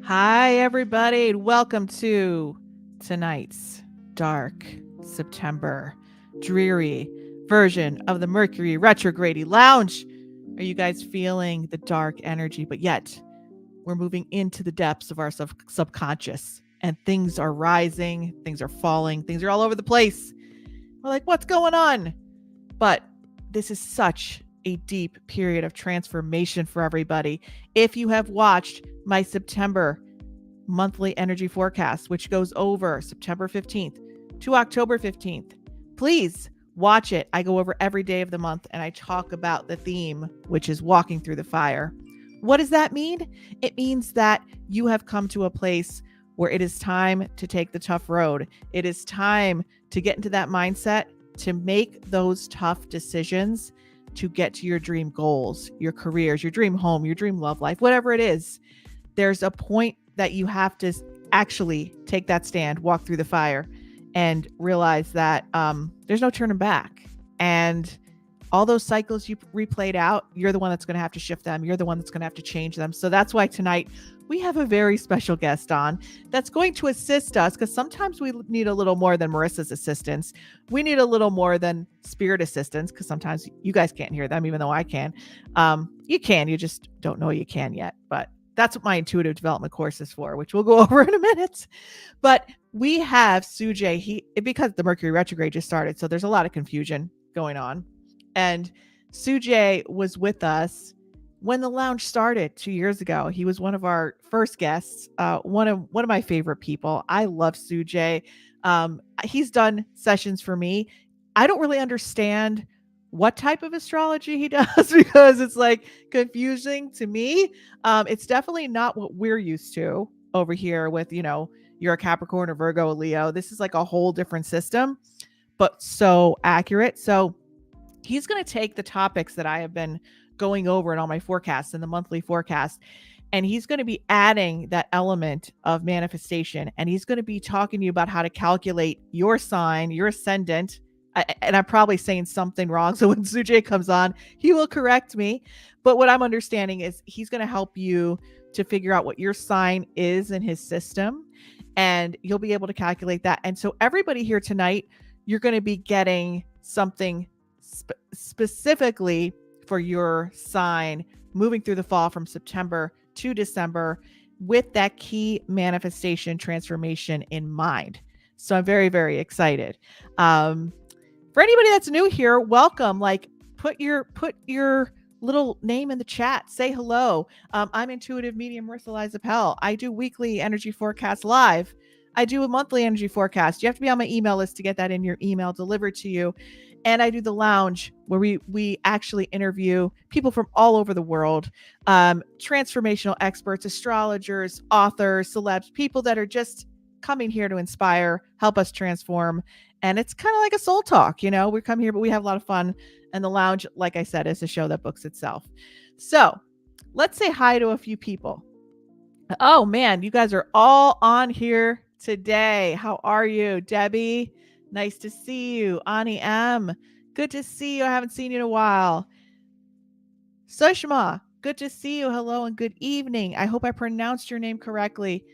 Hi, everybody. Welcome to tonight's dark September dreary version of the Mercury Retrograde Lounge. Are you guys feeling the dark energy? But yet, we're moving into the depths of our subconscious, and things are rising, things are falling, things are all over the place. We're like, what's going on? But this is such a deep period of transformation for everybody. If you have watched my September monthly energy forecast, which goes over September 15th to October 15th, please watch it. I go over every day of the month and I talk about the theme, which is walking through the fire. What does that mean? It means that you have come to a place where it is time to take the tough road. It is time to get into that mindset to make those tough decisions to get to your dream goals, your careers, your dream home, your dream love life, whatever it is. There's a point that you have to actually take that stand, walk through the fire, and realize that there's no turning back. And all those cycles you replayed out, you're the one that's going to have to shift them. You're the one that's going to have to change them. So that's why tonight we have a very special guest on that's going to assist us, because sometimes we need a little more than Marisa's assistance. We need a little more than spirit assistance, because sometimes you guys can't hear them, even though I can. You can, you just don't know you can yet. But that's what my intuitive development course is for, which we'll go over in a minute. But we have Sujay, because the Mercury retrograde just started, so there's a lot of confusion going on. And Sujay was with us when the lounge started 2 years ago. He was one of our first guests, one of my favorite people. I love Sujay. He's done sessions for me. I don't really understand what type of astrology he does because it's like confusing to me. It's definitely not what we're used to over here with, you're a Capricorn or Virgo, or Leo. This is like a whole different system, but so accurate. So he's going to take the topics that I have been going over in all my forecasts and the monthly forecast, and he's going to be adding that element of manifestation. And he's going to be talking to you about how to calculate your sign, your ascendant. And I'm probably saying something wrong, so when Sujay comes on, he will correct me. But what I'm understanding is he's going to help you to figure out what your sign is in his system, and you'll be able to calculate that. And so everybody here tonight, you're going to be getting something specifically for your sign moving through the fall from September to December with that key manifestation transformation in mind. So I'm very, very excited. For anybody that's new here, welcome. Like, put your little name in the chat. Say hello. I'm intuitive medium Marisa Liza Pell. I do weekly energy forecasts live. I do a monthly energy forecast. You have to be on my email list to get that in your email delivered to you. And I do the lounge where we actually interview people from all over the world, transformational experts, astrologers, authors, celebs, people that are just coming here to inspire, help us transform. And it's kind of like a soul talk, we come here, but we have a lot of fun. And the lounge, like I said, is a show that books itself. So let's say hi to a few people. Oh man, you guys are all on here today. How are you? Debbie, nice to see you. Ani M, good to see you. I haven't seen you in a while. Sushma, good to see you. Hello and good evening. I hope I pronounced your name correctly.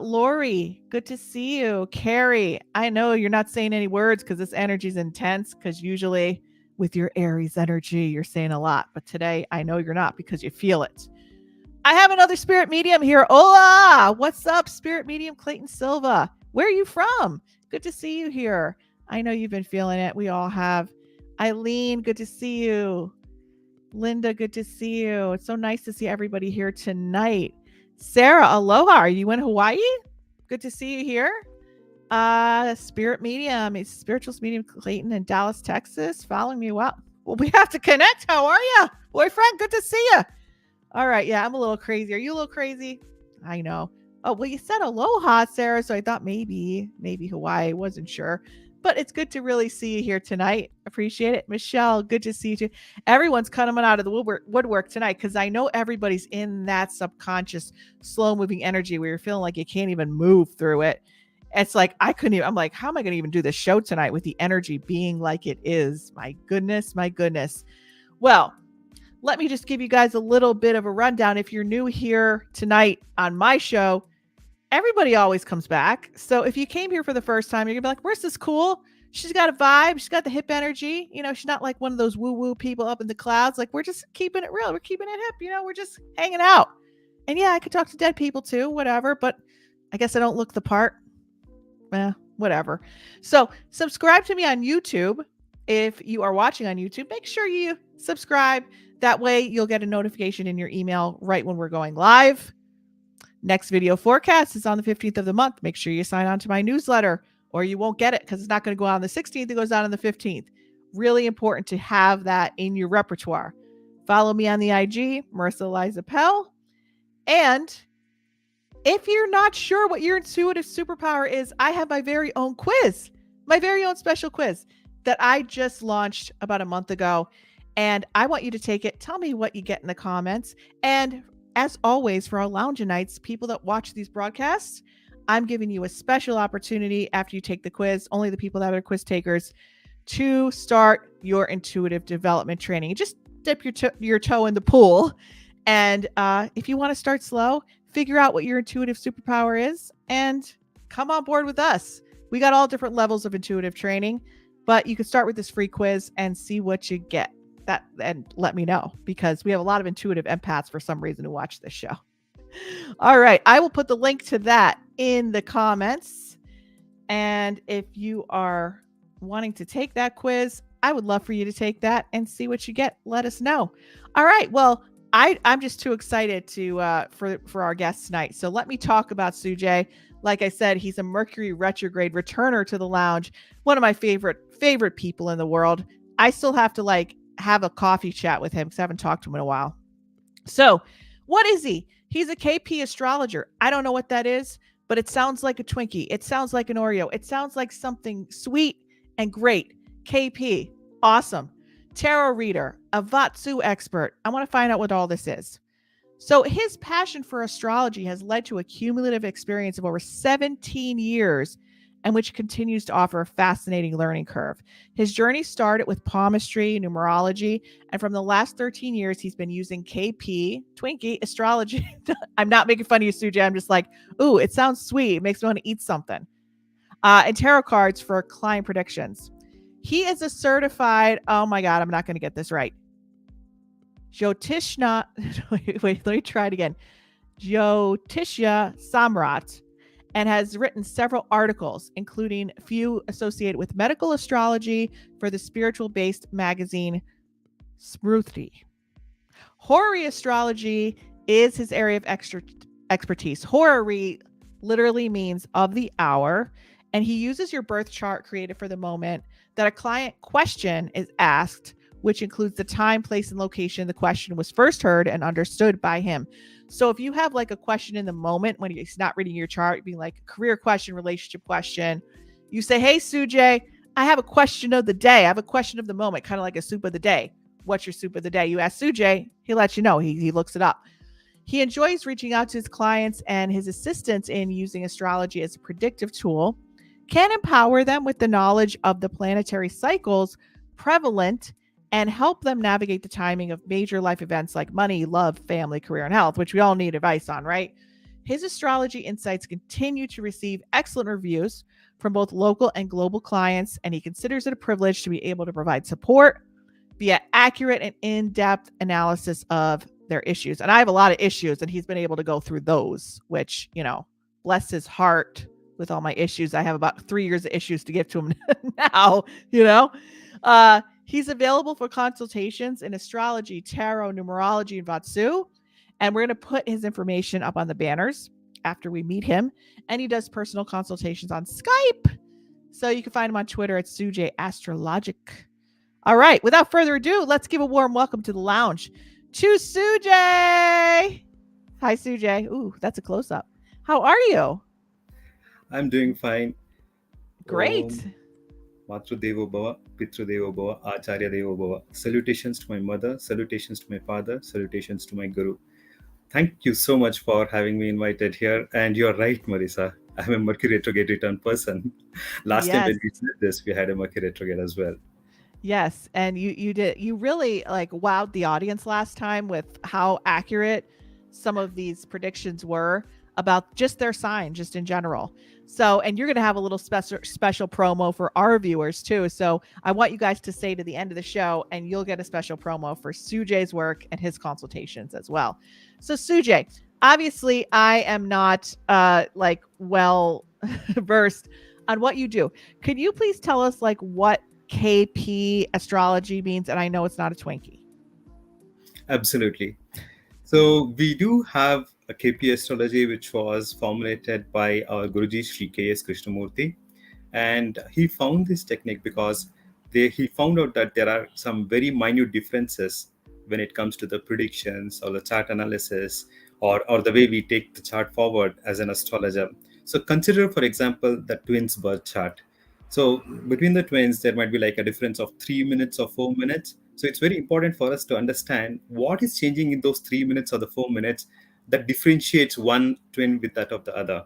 Lori, good to see you. Carrie, I know you're not saying any words because this energy is intense, because usually with your Aries energy, you're saying a lot. But today, I know you're not because you feel it. I have another spirit medium here. Hola, what's up, spirit medium Clayton Silva? Where are you from? Good to see you here. I know you've been feeling it. We all have. Eileen, good to see you. Linda, good to see you. It's so nice to see everybody here tonight. Sarah, aloha. Are you in Hawaii? Good to see you here. Spirit medium, it's spiritual medium Clayton in Dallas, Texas. Following me. Well, we have to connect. How are you, boyfriend? Good to see you. All right. Yeah, I'm a little crazy. Are you a little crazy? I know. Oh, well, you said aloha, Sarah. So I thought maybe Hawaii. Wasn't sure. But it's good to really see you here tonight. Appreciate it. Michelle, good to see you too. Everyone's coming out of the woodwork tonight, because I know everybody's in that subconscious, slow-moving energy where you're feeling like you can't even move through it. It's like, I'm like, how am I going to even do this show tonight with the energy being like it is? My goodness. Well, let me just give you guys a little bit of a rundown. If you're new here tonight on my show, everybody always comes back. So if you came here for the first time, you're gonna be like, where's this cool? She's got a vibe. She's got the hip energy. You know, she's not like one of those woo-woo people up in the clouds. Like, we're just keeping it real. We're keeping it hip. You know, we're just hanging out. And yeah, I could talk to dead people too, whatever. But I guess I don't look the part. Whatever. So subscribe to me on YouTube. If you are watching on YouTube, make sure you subscribe. That way you'll get a notification in your email right when we're going live. Next video forecast is on the 15th of the month. Make sure you sign on to my newsletter or you won't get it because it's not going to go out on the 16th. It goes out on the 15th. Really important to have that in your repertoire. Follow me on the IG, Marisa Liza Pell. And if you're not sure what your intuitive superpower is, I have my very own quiz, my very own special quiz that I just launched about a month ago. And I want you to take it. Tell me what you get in the comments. And as always, for our lounge nights, people that watch these broadcasts, I'm giving you a special opportunity after you take the quiz, only the people that are quiz takers, to start your intuitive development training. Just dip your toe in the pool. And if you want to start slow, figure out what your intuitive superpower is and come on board with us. We got all different levels of intuitive training, but you can start with this free quiz and see what you get. That and let me know, because we have a lot of intuitive empaths for some reason who watch this show. All right. I will put the link to that in the comments. And if you are wanting to take that quiz, I would love for you to take that and see what you get. Let us know. All right. Well, I'm just too excited to for our guest tonight. So let me talk about Sujay. Like I said, he's a Mercury retrograde returner to the lounge. One of my favorite people in the world. I still have to have a coffee chat with him because I haven't talked to him in a while. So what is he? He's a KP Astrologer. I don't know what that is, but it sounds like a Twinkie. It sounds like an Oreo. It sounds like something sweet and great. KP. Awesome. Tarot reader, a Vatsu expert. I want to find out what all this is. So his passion for astrology has led to a cumulative experience of over 17 years, and which continues to offer a fascinating learning curve. His journey started with palmistry, numerology, and from the last 13 years, he's been using KP, Twinkie, astrology. I'm not making fun of you, Sujay. I'm just like, ooh, it sounds sweet. It makes me want to eat something. And tarot cards for client predictions. He is a certified, oh my God, I'm not going to get this right. Jyotishna, wait, let me try it again. Jyotishya Samrat, and has written several articles, including a few associated with medical astrology for the spiritual-based magazine Smriti. Horary astrology is his area of expertise. Horary literally means of the hour, and he uses your birth chart created for the moment that a client question is asked, which includes the time, place, and location the question was first heard and understood by him. So if you have a question in the moment when he's not reading your chart, being like career question, relationship question, you say, hey, Sujay, I have a question of the day. I have a question of the moment, kind of like a soup of the day. What's your soup of the day? You ask Sujay, he lets you know. He looks it up. He enjoys reaching out to his clients, and his assistance in using astrology as a predictive tool can empower them with the knowledge of the planetary cycles prevalent and help them navigate the timing of major life events like money, love, family, career, and health, which we all need advice on, right? His astrology insights continue to receive excellent reviews from both local and global clients, and he considers it a privilege to be able to provide support via accurate and in-depth analysis of their issues. And I have a lot of issues, and he's been able to go through those, which, bless his heart with all my issues. I have about 3 years of issues to give to him now, He's available for consultations in astrology, tarot, numerology, and Vatsu. And we're going to put his information up on the banners after we meet him. And he does personal consultations on Skype. So you can find him on Twitter at Sujay Astrologic. All right. Without further ado, let's give a warm welcome to the lounge to Sujay. Hi, Sujay. Ooh, that's a close-up. How are you? I'm doing fine. Great. Matru Devo Bhava, Pitru Devo Bhava, Acharya Devo Bhava. Salutations to my mother, salutations to my father, salutations to my guru. Thank you so much for having me invited here. And you're right, Marisa. I'm a Mercury retrograde return person. Last time when we said this, we had a Mercury retrograde as well. Yes, and you really wowed the audience last time with how accurate some of these predictions were. about just their sign, just in general. So, and you're going to have a little special promo for our viewers too. So, I want you guys to stay to the end of the show, and you'll get a special promo for Sujay's work and his consultations as well. So, Sujay, obviously, I am not like well versed on what you do. Could you please tell us like what KP astrology means? And I know it's not a Twinkie. Absolutely. So we do have a KP astrology which was formulated by our Guruji Sri K.S. Krishnamurti, and he found this technique because he found out that there are some very minute differences when it comes to the predictions or the chart analysis, or the way we take the chart forward as an astrologer. So consider, for example, the twins birth chart. So between the twins, there might be like a difference of 3 minutes or 4 minutes. So it's very important for us to understand what is changing in those 3 minutes or the 4 minutes that differentiates one twin with that of the other.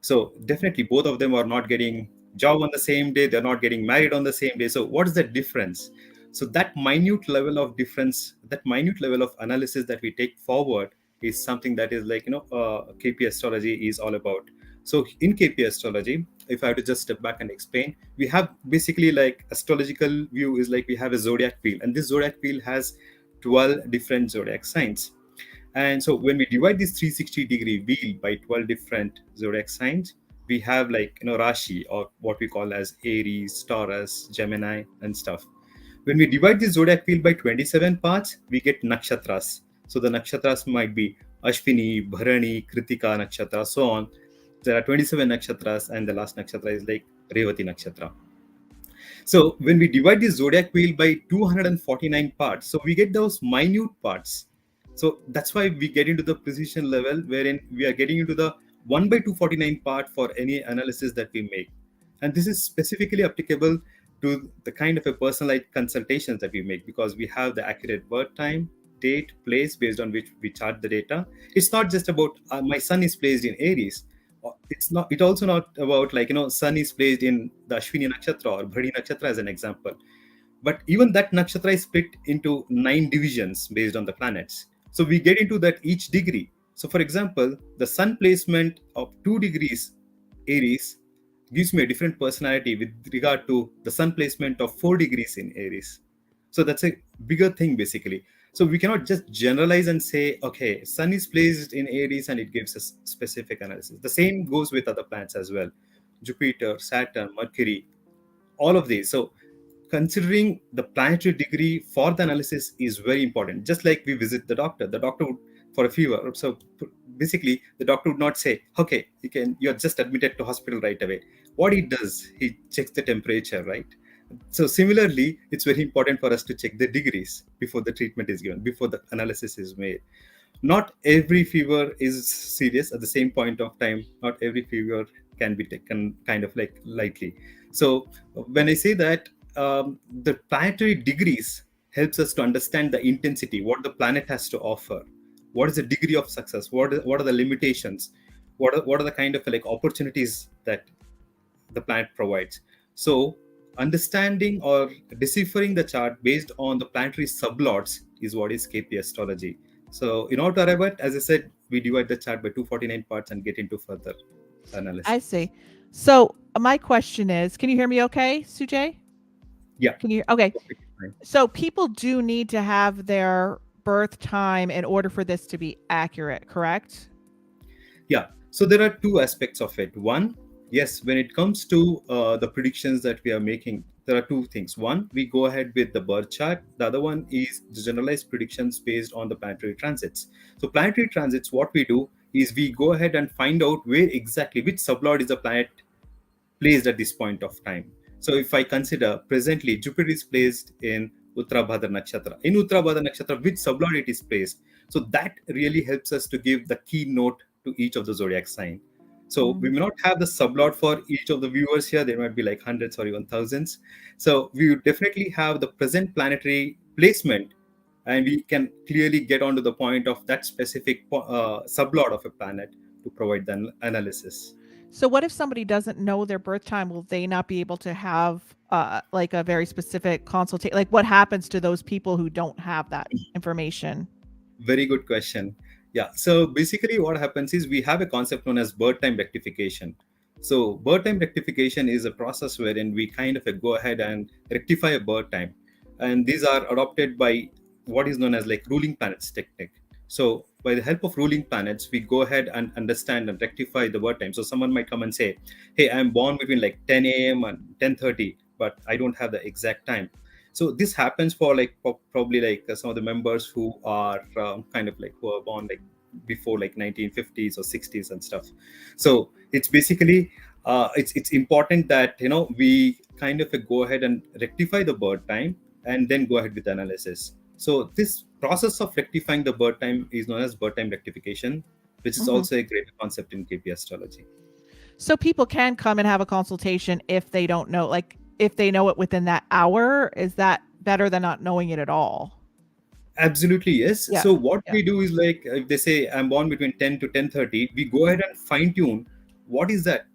So definitely both of them are not getting job on the same day, they're not getting married on the same day. So what is the difference? So that minute level of difference, that minute level of analysis that we take forward is something that is like, KP astrology is all about. So in KP astrology, if I have to just step back and explain, we have basically like astrological view is like we have a zodiac wheel, and this zodiac wheel has 12 different zodiac signs. And so when we divide this 360-degree wheel by 12 different zodiac signs, we have like, Rashi, or what we call as Aries, Taurus, Gemini, and stuff. When we divide the zodiac wheel by 27 parts, we get nakshatras. So the nakshatras might be Ashwini, Bharani, Kritika nakshatra, so on. There are 27 nakshatras, and the last nakshatra is like Revati nakshatra. So when we divide the zodiac wheel by 249 parts, so we get those minute parts. So that's why we get into the precision level, wherein we are getting into the 1 by 249 part for any analysis that we make. And this is specifically applicable to the kind of a personalized consultations that we make, because we have the accurate birth time, date, place based on which we chart the data. It's not just about my sun is placed in Aries. It also not about like, sun is placed in the Ashwini nakshatra or Bhadi nakshatra as an example. But even that nakshatra is split into 9 divisions based on the planets. So we get into that each degree. So for example, the sun placement of 2 degrees Aries gives me a different personality with regard to the sun placement of 4 degrees in Aries. So that's a bigger thing basically. So we cannot just generalize and say, okay, sun is placed in Aries and it gives us specific analysis. The same goes with other planets as well. Jupiter, Saturn, Mercury, all of these. So considering the planetary degree for the analysis is very important. Just like we visit the doctor would, for a fever. So basically, the doctor would not say, okay, you're just admitted to hospital right away. What he does, he checks the temperature, right? So similarly, it's very important for us to check the degrees before the treatment is given, before the analysis is made. Not every fever is serious at the same point of time. Not every fever can be taken kind of like lightly. So when I say that, the planetary degrees helps us to understand the intensity, what the planet has to offer, what is the degree of success, what are the limitations, what are the kind of like opportunities that the planet provides. So understanding or deciphering the chart based on the planetary sublots is what is KP astrology. So in order to arrive at, as I said, we divide the chart by 249 parts and get into further analysis. I see. So my question is, can you hear me okay, Sujay? Yeah. Can you? Okay. So people do need to have their birth time in order for this to be accurate, correct? Yeah. So there are two aspects of it. One, yes, when it comes to the predictions that we are making, there are two things. One, we go ahead with the birth chart. The other one is the generalized predictions based on the planetary transits. So planetary transits, what we do is we go ahead and find out where exactly, which sublord is the planet placed at this point of time. So if I consider presently Jupiter is placed in Uttarabhadra Nakshatra. In Uttarabhadra Nakshatra, which sublord it is placed. So that really helps us to give the keynote to each of the zodiac sign. So we may not have the sublord for each of the viewers here. There might be like hundreds or even thousands. So we would definitely have the present planetary placement, and we can clearly get onto the point of that specific sublord of a planet to provide the analysis. So what if somebody doesn't know their birth time? Will they not be able to have like a very specific consultation? Like what happens to those people who don't have that information? Very good question. Yeah. So basically, what happens is we have a concept known as birth time rectification. So birth time rectification is a process wherein we kind of go ahead and rectify a birth time, and these are adopted by what is known as like ruling planets technique. So by the help of ruling planets, we go ahead and understand and rectify the birth time. So someone might come and say, "Hey, I'm born between like 10 a.m. and 10:30, but I don't have the exact time." So this happens for like probably like some of the members who are kind of like who are born like before like 1950s or 60s and stuff. So it's basically it's important that we kind of go ahead and rectify the birth time and then go ahead with the analysis. So this process of rectifying the birth time is known as birth time rectification, which is also a great concept in KP astrology. So people can come and have a consultation if they don't know, like if they know it within that hour. Is that better than not knowing it at all? Absolutely, yes. Yeah. So what Yeah. we do is like if they say I'm born between 10 to 10:30, we go ahead and fine tune what is that,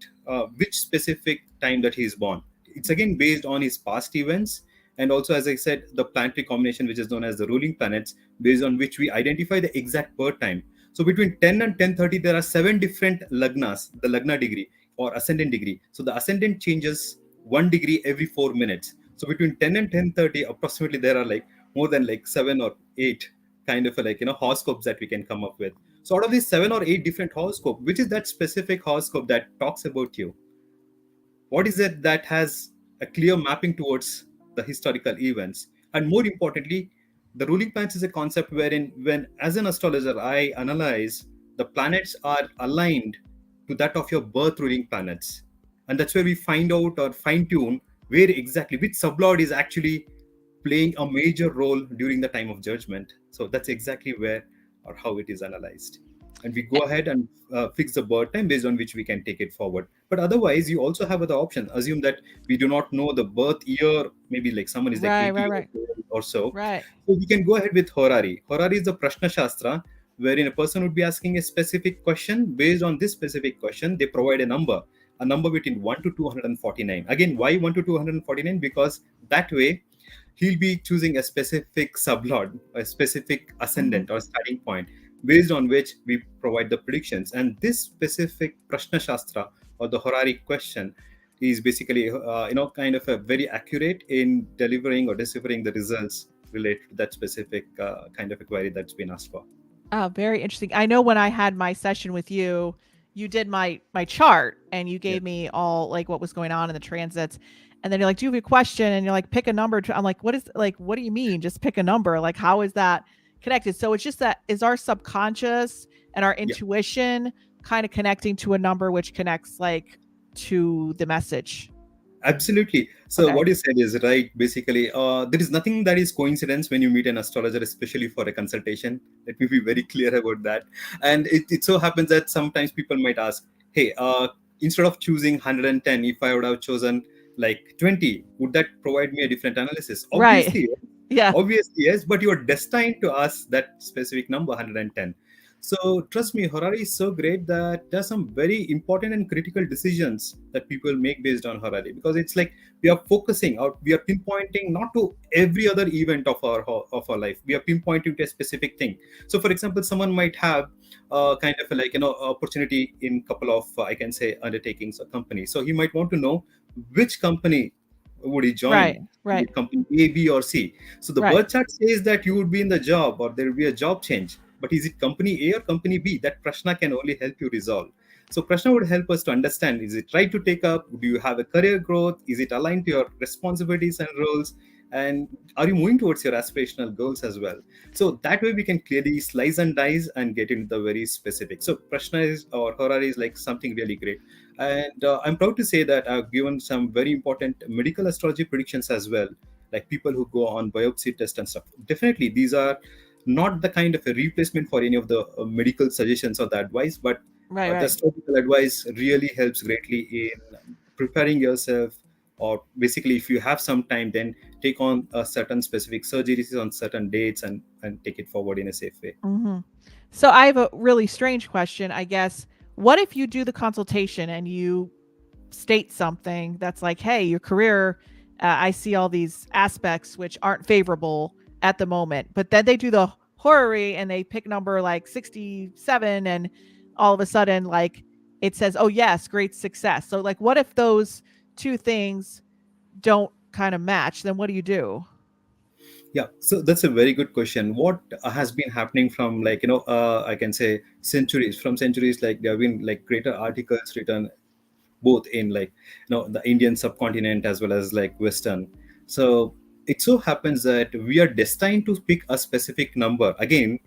which specific time that he is born. It's again based on his past events, and also, as I said, the planetary combination, which is known as the ruling planets, based on which we identify the exact birth time. So between 10 and 10:30, there are seven different lagnas, the lagna degree or ascendant degree. So the ascendant changes 1 degree every 4 minutes. So between 10 and 10:30, approximately there are like more than like 7 or 8 kind of like horoscopes that we can come up with. So out of these 7 or 8 different horoscope, which is that specific horoscope that talks about you? What is it that has a clear mapping towards the historical events? And more importantly, the ruling planets is a concept wherein, when as an astrologer I analyze, the planets are aligned to that of your birth ruling planets, and that's where we find out or fine tune where exactly which sublord is actually playing a major role during the time of judgment. So that's exactly where or how it is analyzed, and we go ahead and fix the birth time based on which we can take it forward. But otherwise, you also have other option. Assume that we do not know the birth year, maybe like someone is like Right. 80 Right. years Right. old or so. Right. So we can go ahead with horary. Horary is the prashna shastra, wherein a person would be asking a specific question. Based on this specific question, they provide a number between 1 to 249. Again, why 1 to 249? Because that way he'll be choosing a specific sublord, a specific ascendant or starting point, based on which we provide the predictions. And this specific prashna shastra or the horary question is basically kind of a very accurate in delivering or deciphering the results related to that specific kind of a query that's been asked for. Oh, very interesting. I know when I had my session with you, you did my chart and you Yeah. gave me all like what was going on in the transits. And then you're like, "Do you have a question?" And you're like, "Pick a number." I'm like, "What is like what do you mean? Just pick a number." Like how is that connected? So it's just that is our subconscious and our Yeah. intuition kind of connecting to a number which connects like to the message. Absolutely. So Okay. what you said is right. Basically, there is nothing that is coincidence when you meet an astrologer, especially for a consultation. Let me be very clear about that. And it so happens that sometimes people might ask, "Hey, instead of choosing 110, if I would have chosen like 20, would that provide me a different analysis?" Right. Obviously, Yeah. obviously yes, but you are destined to ask that specific number, 110. So trust me, Harari is so great that there's some very important and critical decisions that people make based on Harari, because it's like we are focusing out, we are pinpointing not to every other event of our life. We are pinpointing to a specific thing. So, for example, someone might have kind of like opportunity in couple of I can say undertakings or companies. So he might want to know which company would he Right. join, Right. company A, B, or C. So the Right. birth chart says that you would be in the job or there will be a job change. But is it company A or company B? That Prashna can only help you resolve. So Prashna would help us to understand, is it right to take up? Do you have a career growth? Is it aligned to your responsibilities and roles? And are you moving towards your aspirational goals as well? So that way we can clearly slice and dice and get into the very specific. So Prashna is or Horary is like something really great. And I'm proud to say that I've given some very important medical astrology predictions as well, like people who go on biopsy test and stuff. Definitely, these are not the kind of a replacement for any of the medical suggestions or the advice, but Right. the Right. astrological advice really helps greatly in preparing yourself. Or basically, if you have some time, then take on a certain specific surgeries on certain dates and take it forward in a safe way. So I have a really strange question, I guess. What if you do the consultation and you state something that's like, "Hey, your career, I see all these aspects which aren't favorable at the moment," but then they do the horary and they pick number like 67, and all of a sudden, like, it says, oh, yes, great success. So, like, what if those two things don't kind of match? Then what do you do? Yeah, so that's a very good question. What has been happening from, like, I can say centuries, from centuries, like there have been like greater articles written both in, like, the Indian subcontinent as well as like Western. So it so happens that we are destined to pick a specific number. Again,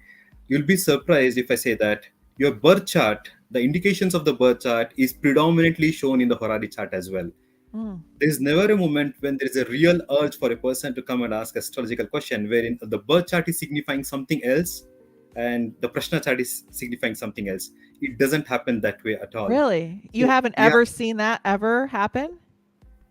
you'll be surprised if I say that your birth chart, the indications of the birth chart, is predominantly shown in the horary chart as well. Mm, There's never a moment when there is a real urge for a person to come and ask astrological question wherein the birth chart is signifying something else and the prashna chart is signifying something else. It doesn't happen that way at all. really? You So haven't yeah, ever seen that ever happen?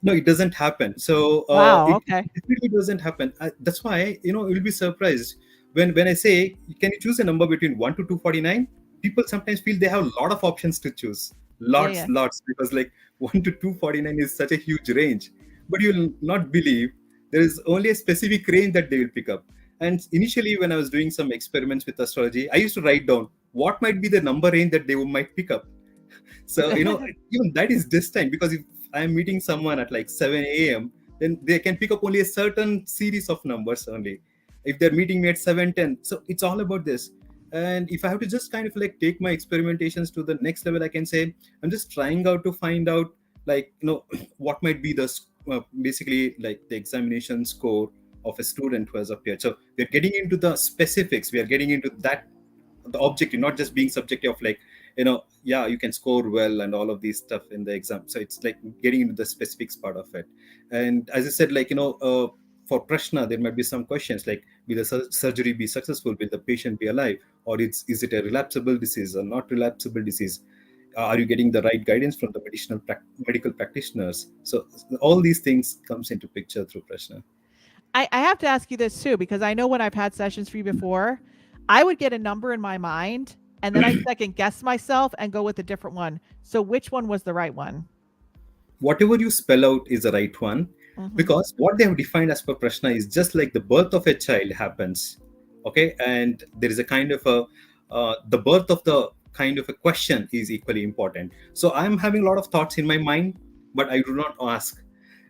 no, it doesn't happen. So Wow. it Okay. definitely doesn't happen. That's why, you'll be surprised when I say, can you choose a number between 1 to 249? People sometimes feel they have a lot of options to choose, Yeah. lots, Yeah. lots, because like 1 to 249 is such a huge range. But you'll not believe there is only a specific range that they will pick up. And initially, when I was doing some experiments with astrology, I used to write down what might be the number range that they might pick up. So, even that is destined, because if I'm meeting someone at like 7 a.m., then they can pick up only a certain series of numbers only. If they're meeting me at 7:10, so it's all about this. And if I have to just kind of like take my experimentations to the next level, I can say I'm just trying out to find out, like, what might be the basically like the examination score of a student who has appeared. So we're getting into the specifics. We are getting into that, the objective, not just being subjective of like, yeah, you can score well and all of these stuff in the exam. So it's like getting into the specifics part of it. And as I said, like, for prashna, there might be some questions like, will the surgery be successful, will the patient be alive, or is it a relapsable disease or not relapsable disease, are you getting the right guidance from the medical practitioners. So all these things comes into picture through prashna. I have to ask you this too, because I know when I've had sessions for you before, I would get a number in my mind and then I'd second guess myself and go with a different one. So which one was the right one? Whatever you spell out is the right one, Mm-hmm. because what they have defined as per prashna is just like the birth of a child happens. Okay, and there is a kind of a the birth of the kind of a question is equally important. So I'm having a lot of thoughts in my mind, but I do not ask.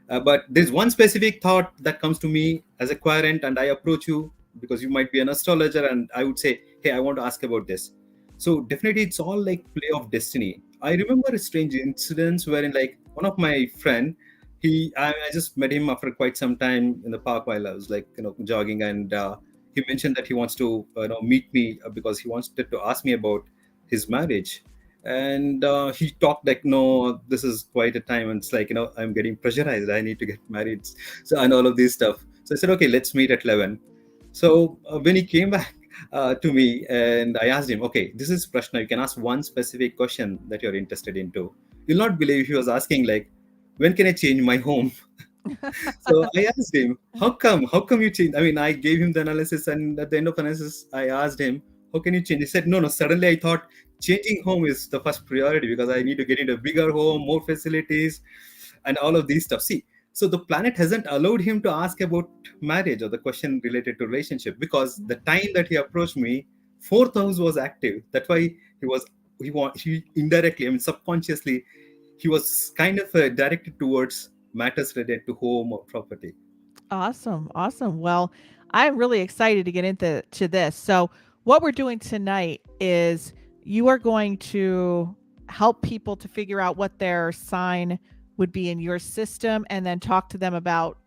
But there's one specific thought that comes to me as a querent, and I approach you because you might be an astrologer, and I would say, "Hey, I want to ask about this." So definitely, it's all like play of destiny. I remember a strange incident wherein, like, one of my friend, I just met him after quite some time in the park while I was like, jogging, and he mentioned that he wants to meet me because he wanted to ask me about his marriage. And he talked like, no, this is quite a time, and it's like, I'm getting pressurized, I need to get married, so, and all of this stuff. So I said, okay, let's meet at 11. So when he came back to me, and I asked him, okay, this is prashna, you can ask one specific question that you're interested into. You'll not believe he was asking like, when can I change my home? So I asked him, how come? How come you change? I mean, I gave him the analysis, and at the end of analysis, I asked him, how can you change? He said, no, no. Suddenly, I thought changing home is the first priority because I need to get into a bigger home, more facilities, and all of these stuff. See, so the planet hasn't allowed him to ask about marriage or the question related to relationship, because the time that he approached me, fourth house was active. That's why he indirectly, I mean, subconsciously, he was kind of directed towards matters related to home or property. Awesome. Awesome. Well, I'm really excited to get into this. So, what we're doing tonight is you are going to help people to figure out what their sign would be in your system and then talk to them about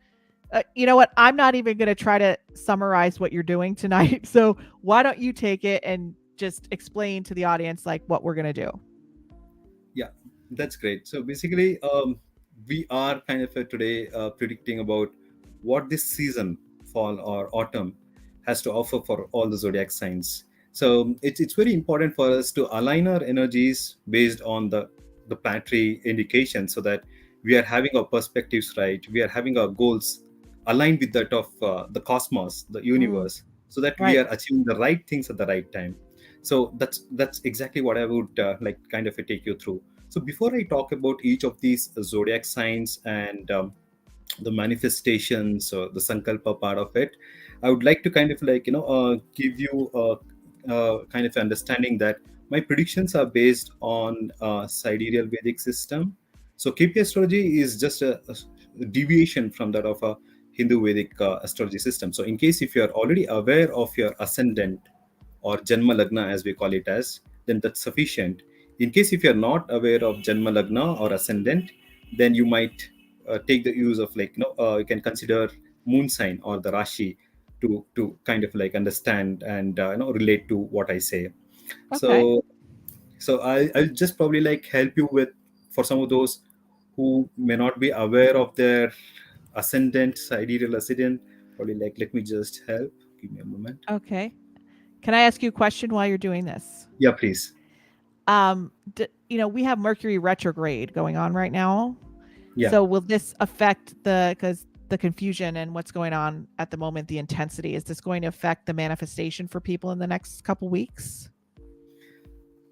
you know what? I'm not even going to try to summarize what you're doing tonight. So, why don't you take it and just explain to the audience like what we're going to do? Yeah, that's great. So basically, we are kind of today predicting about what this season, fall or autumn, has to offer for all the zodiac signs. So it's very important for us to align our energies based on the planetary indication, so that we are having our perspectives right, we are having our goals aligned with that of the cosmos, the Mm, universe, so that we right. are achieving the right things at the right time. So that's exactly what I would like kind of take you through. So before I talk about each of these zodiac signs and the manifestations or the sankalpa part of it, I would like to kind of like, give you kind of understanding that my predictions are based on sidereal Vedic system. So KP astrology is just a deviation from that of a Hindu Vedic astrology system. So in case if you are already aware of your ascendant or Janma Lagna as we call it as, then that's sufficient. In case if you're not aware of Janma Lagna or ascendant, then you might take the use of like, you can consider moon sign or the Rashi to kind of like understand and relate to what I say. Okay. So I'll just probably like help you with, for some of those who may not be aware of their ascendant, sidereal ascendant, probably like let me just help. Give me a moment. Okay. Can I ask you a question while you're doing this? Yeah, please. We have Mercury retrograde going on right now. Yeah. So will this affect because the confusion and what's going on at the moment, the intensity, is this going to affect the manifestation for people in the next couple weeks?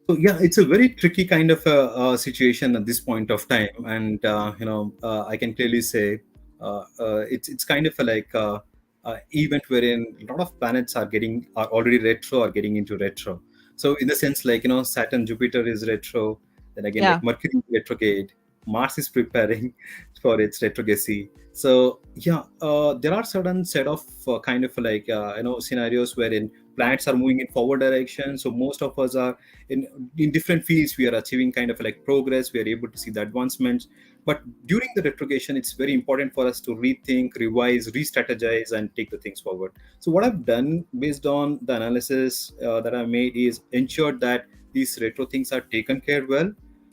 So yeah, it's a very tricky kind of a situation at this point of time, and I can clearly say it's kind of a like event wherein a lot of planets are already retro or getting into retro. So in the sense like Saturn, Jupiter is retro, then again Yeah. like Mercury is retrograde, Mars is preparing for its retrograde. So yeah, there are certain set of kind of like scenarios wherein planets are moving in forward direction. So most of us are in different fields, we are achieving kind of like progress, we are able to see the advancements. But during the retrogression, it's very important for us to rethink, revise, re-strategize, and take the things forward. So what I've done based on the analysis that I made is ensured that these retro things are taken care well.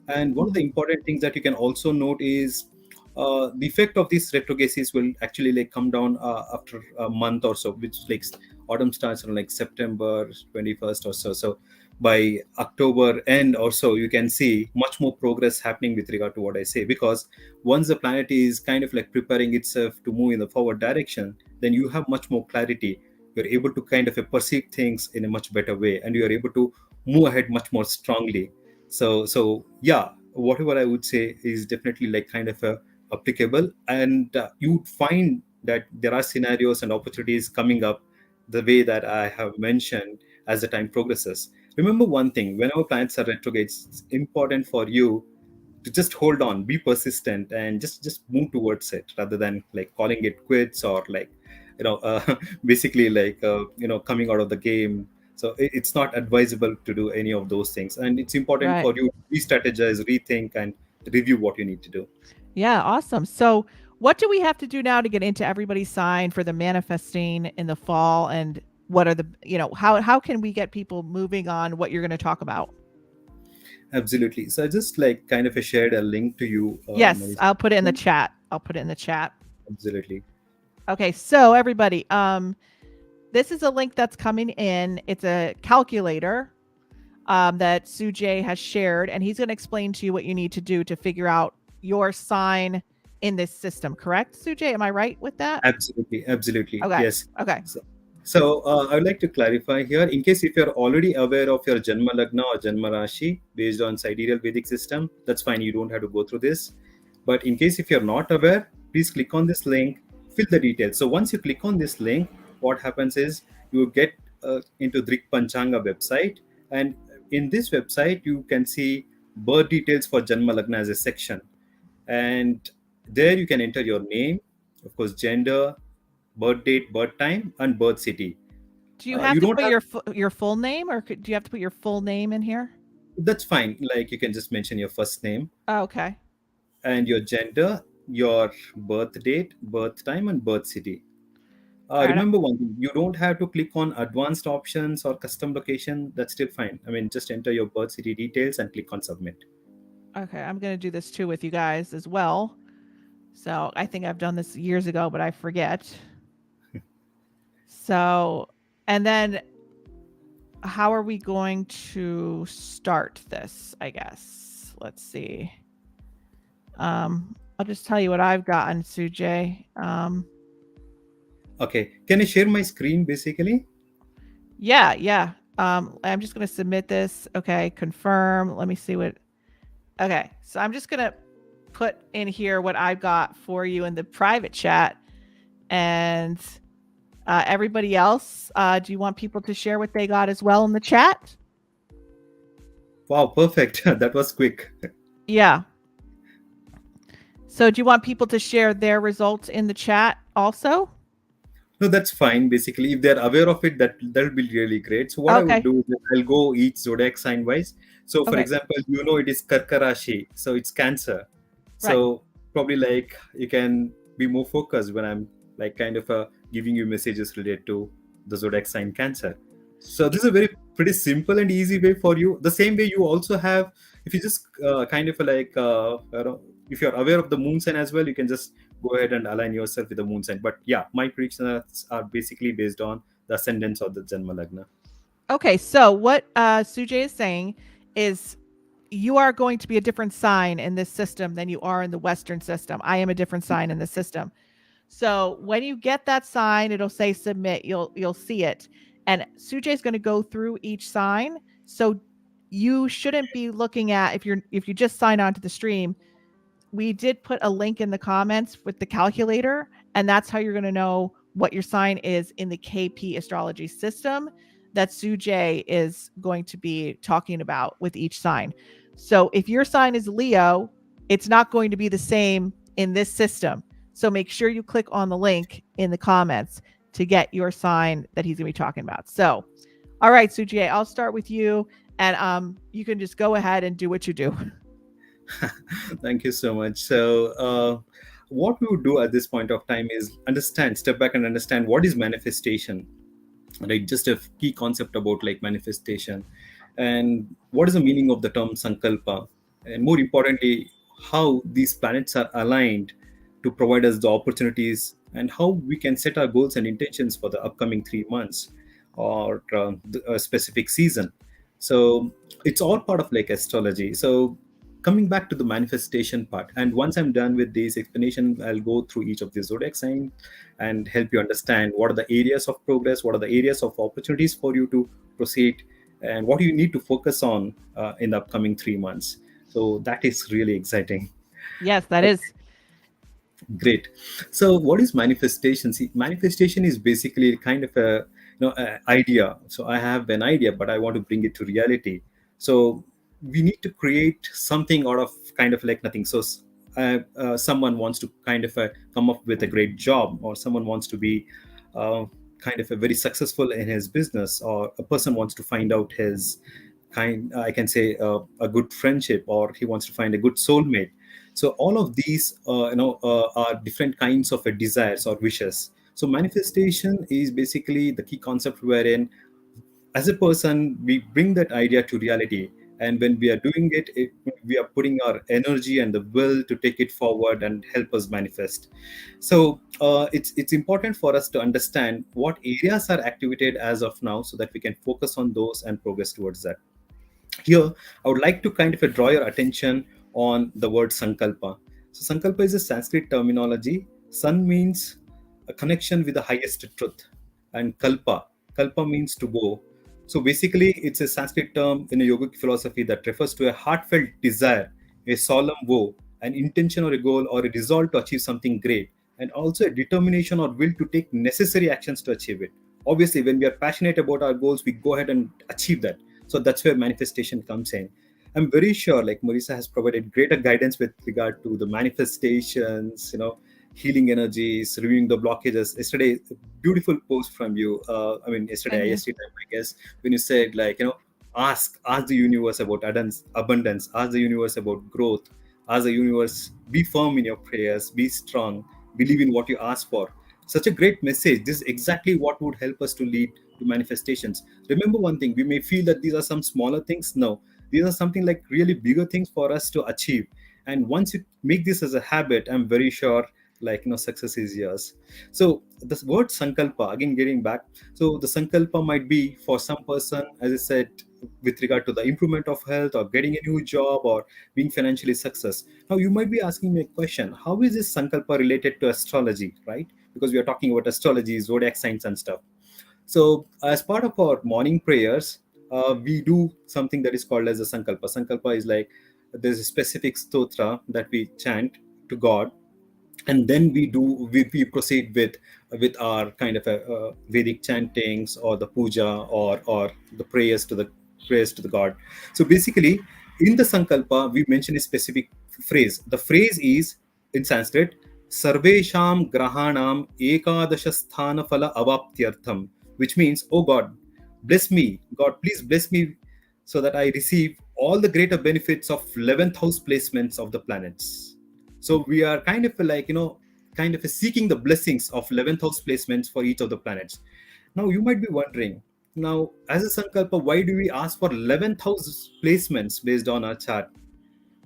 And one of the important things that you can also note is the effect of these retrogrades will actually like come down after a month or so, which like autumn starts on like September 21st or so. So by October end or so, you can see much more progress happening with regard to what I say. Because once the planet is kind of like preparing itself to move in the forward direction, then you have much more clarity. You're able to kind of perceive things in a much better way, and you are able to move ahead much more strongly. So yeah, whatever I would say is definitely like kind of applicable, and you would find that there are scenarios and opportunities coming up the way that I have mentioned as the time progresses. Remember one thing: whenever planets are retrograde, it's important for you to just hold on, be persistent, and just move towards it rather than like calling it quits or like basically like coming out of the game. So it's not advisable to do any of those things, and it's important Right. for you to re-strategize, rethink, and review what you need to do. Yeah, awesome. So, what do we have to do now to get into everybody's sign for the manifesting in the fall? And what are how can we get people moving on what you're going to talk about? Absolutely. So I just like kind of shared a link to you, Yes, Marisa. I'll put it in the chat. Absolutely. Okay, so everybody, this is a link that's coming in. It's a calculator that Sujay has shared, and he's going to explain to you what you need to do to figure out your sign in this system. Correct, Sujay? Am I right with that? Absolutely. Absolutely. Okay. Yes. Okay. So I would like to clarify here, in case if you're already aware of your Janma Lagna or Janma Rashi based on sidereal Vedic system, that's fine. You don't have to go through this. But in case if you're not aware, please click on this link, fill the details. So once you click on this link, what happens is you get into Drik Panchanga website. And in this website, you can see birth details for Janma Lagna as a section. And there you can enter your name, of course, gender, birth date, birth time, and birth city. Do you have You to don't put have, your full name, or do you have to put your full name in here? that's fine. Like you can just mention your first name Oh, okay. and your gender, your birth date, birth time, and birth city. All right. Remember one thing: you don't have to click on advanced options or custom location. That's still fine. I mean, just enter your birth city details and click on submit. Okay. I'm going to do this too with you guys as well. So I think I've done this years ago, but I forget. So, and then how are we going to start this? I guess. Let's see. I'll just tell you what I've gotten, Sujay. Okay, can I share my screen basically? Yeah. I'm just going to submit this. Okay, confirm. Let me see what. Okay, so I'm just going to put in here what I've got for you in the private chat, and Everybody else, do you want people to share what they got as well in the chat? Wow, perfect. That was quick. Yeah. So do you want people to share their results in the chat also? No, that's fine. Basically, if they're aware of it, that'll be really great. So what I would Okay. do is I'll go each zodiac sign wise. So for Okay. example, it is Karkarashi, so it's Cancer. Right. So probably like you can be more focused when I'm like kind of giving you messages related to the zodiac sign Cancer. So this is a very pretty simple and easy way for you. The same way you also have, if you just kind of like if you're aware of the moon sign as well, you can just go ahead and align yourself with the moon sign. But yeah, my predictions are basically based on the ascendants of the Janma Lagna. Okay. So what Sujay is saying is you are going to be a different sign in this system than you are in the Western system. I am a different sign in the system. So when you get that sign, it'll say submit. You'll see it. And Sujay is going to go through each sign. So you shouldn't be looking at if you just sign on to the stream. We did put a link in the comments with the calculator, and that's how you're going to know what your sign is in the KP astrology system that Sujay is going to be talking about with each sign. So if your sign is Leo, it's not going to be the same in this system. So make sure you click on the link in the comments to get your sign that he's going to be talking about. So, all right, Sujay, I'll start with you, and you can just go ahead and do what you do. Thank you so much. So, what we would do at this point of time is step back and understand what is manifestation, right? Just a key concept about like manifestation, and what is the meaning of the term sankalpa, and more importantly, how these planets are aligned to provide us the opportunities, and how we can set our goals and intentions for the upcoming 3 months or a specific season. So it's all part of like astrology. So coming back to the manifestation part, and once I'm done with this explanation, I'll go through each of the zodiac signs and help you understand what are the areas of progress, what are the areas of opportunities for you to proceed, and what do you need to focus on in the upcoming 3 months. So that is really exciting. Yes, that is. Great. So, what is manifestation? See, manifestation is basically kind of a idea. So, I have an idea, but I want to bring it to reality. So, we need to create something out of kind of like nothing. So, someone wants to kind of come up with a great job, or someone wants to be uh, kind of a very successful in his business, or a person wants to find out his I can say a good friendship, or he wants to find a good soulmate. So all of these are different kinds of desires or wishes. So manifestation is basically the key concept wherein as a person we bring that idea to reality, and when we are doing it, we are putting our energy and the will to take it forward and help us manifest. So it's important for us to understand what areas are activated as of now, so that we can focus on those and progress towards that. Here, I would like to kind of draw your attention on the word sankalpa. So, sankalpa is a Sanskrit terminology. San means a connection with the highest truth, and kalpa means to go. So, basically, it's a Sanskrit term in a yogic philosophy that refers to a heartfelt desire, a solemn vow, an intention or a goal or a resolve to achieve something great, and also a determination or will to take necessary actions to achieve it. Obviously, when we are passionate about our goals, we go ahead and achieve that. So that's where manifestation comes in. I'm very sure like Marisa has provided greater guidance with regard to the manifestations, healing energies, reviewing the blockages. Yesterday, a beautiful post from you. Thank Yesterday, you. IST time, I guess, when you said like, ask the universe about abundance, ask the universe about growth, ask the universe, be firm in your prayers, be strong, believe in what you ask for. Such a great message. This is exactly what would help us to lead to manifestations. Remember one thing, we may feel that these are some smaller things. No, these are something like really bigger things for us to achieve. And once you make this as a habit, I'm very sure like success is yours. So this word sankalpa, again getting back, so the sankalpa might be for some person, as I said, with regard to the improvement of health or getting a new job or being financially success. Now you might be asking me a question, how is this sankalpa related to astrology, right? Because we are talking about astrology, zodiac signs and stuff. So, as part of our morning prayers, we do something that is called as a sankalpa. Sankalpa is like there's a specific stotra that we chant to God, and then we proceed with our kind of a, Vedic chantings or the puja or the prayers to the god. So basically, in the sankalpa, we mention a specific phrase. The phrase is in Sanskrit, Sarvesham Grahanam Ekadasha Sthana Phala Avaptyartham, which means, oh God, bless me, God, please bless me so that I receive all the greater benefits of 11th house placements of the planets. So we are kind of like, kind of seeking the blessings of 11th house placements for each of the planets. Now you might be wondering, now as a Sankalpa, why do we ask for 11th house placements based on our chart?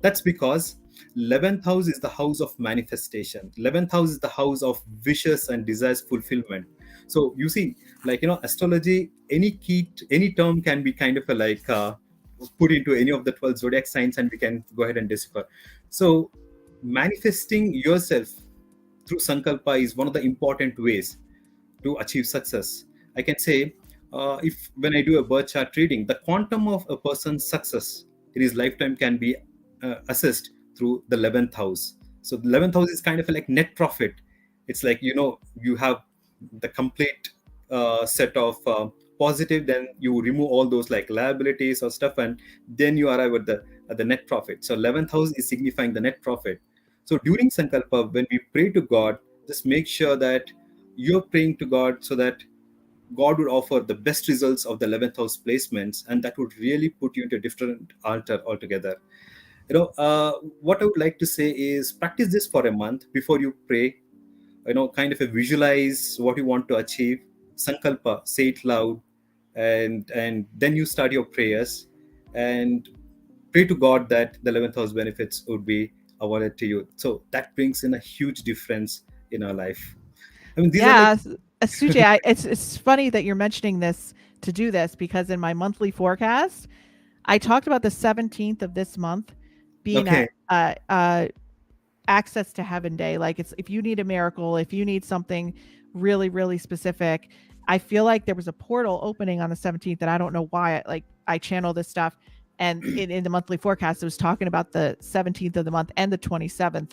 That's because 11th house is the house of manifestation. 11th house is the house of wishes and desires fulfillment. So you see, like, astrology, any term can be kind of a like put into any of the 12 zodiac signs, and we can go ahead and decipher. So manifesting yourself through sankalpa is one of the important ways to achieve success. I can say, if when I do a birth chart reading, the quantum of a person's success in his lifetime can be assessed through the 11th house. So the 11th house is kind of like net profit. It's like, you have the complete set of positive, then you remove all those like liabilities or stuff, and then you arrive at the net profit. So 11th house is signifying the net profit. So during sankalpa, when we pray to God, just make sure that you're praying to God so that God would offer the best results of the 11th house placements, and that would really put you into a different altar altogether. What I would like to say is practice this for a month before you pray. Kind of a visualize what you want to achieve, sankalpa, say it loud, and then you start your prayers and pray to God that the 11th house benefits would be awarded to you. So that brings in a huge difference in our life. I mean, these are like, Yeah, Sujay, it's funny that you're mentioning this to do this because in my monthly forecast, I talked about the 17th of this month being okay, at access to heaven day. Like it's if you need a miracle, if you need something really, really specific. I feel like there was a portal opening on the 17th that I don't know why I channel this stuff. And in the monthly forecast, it was talking about the 17th of the month and the 27th,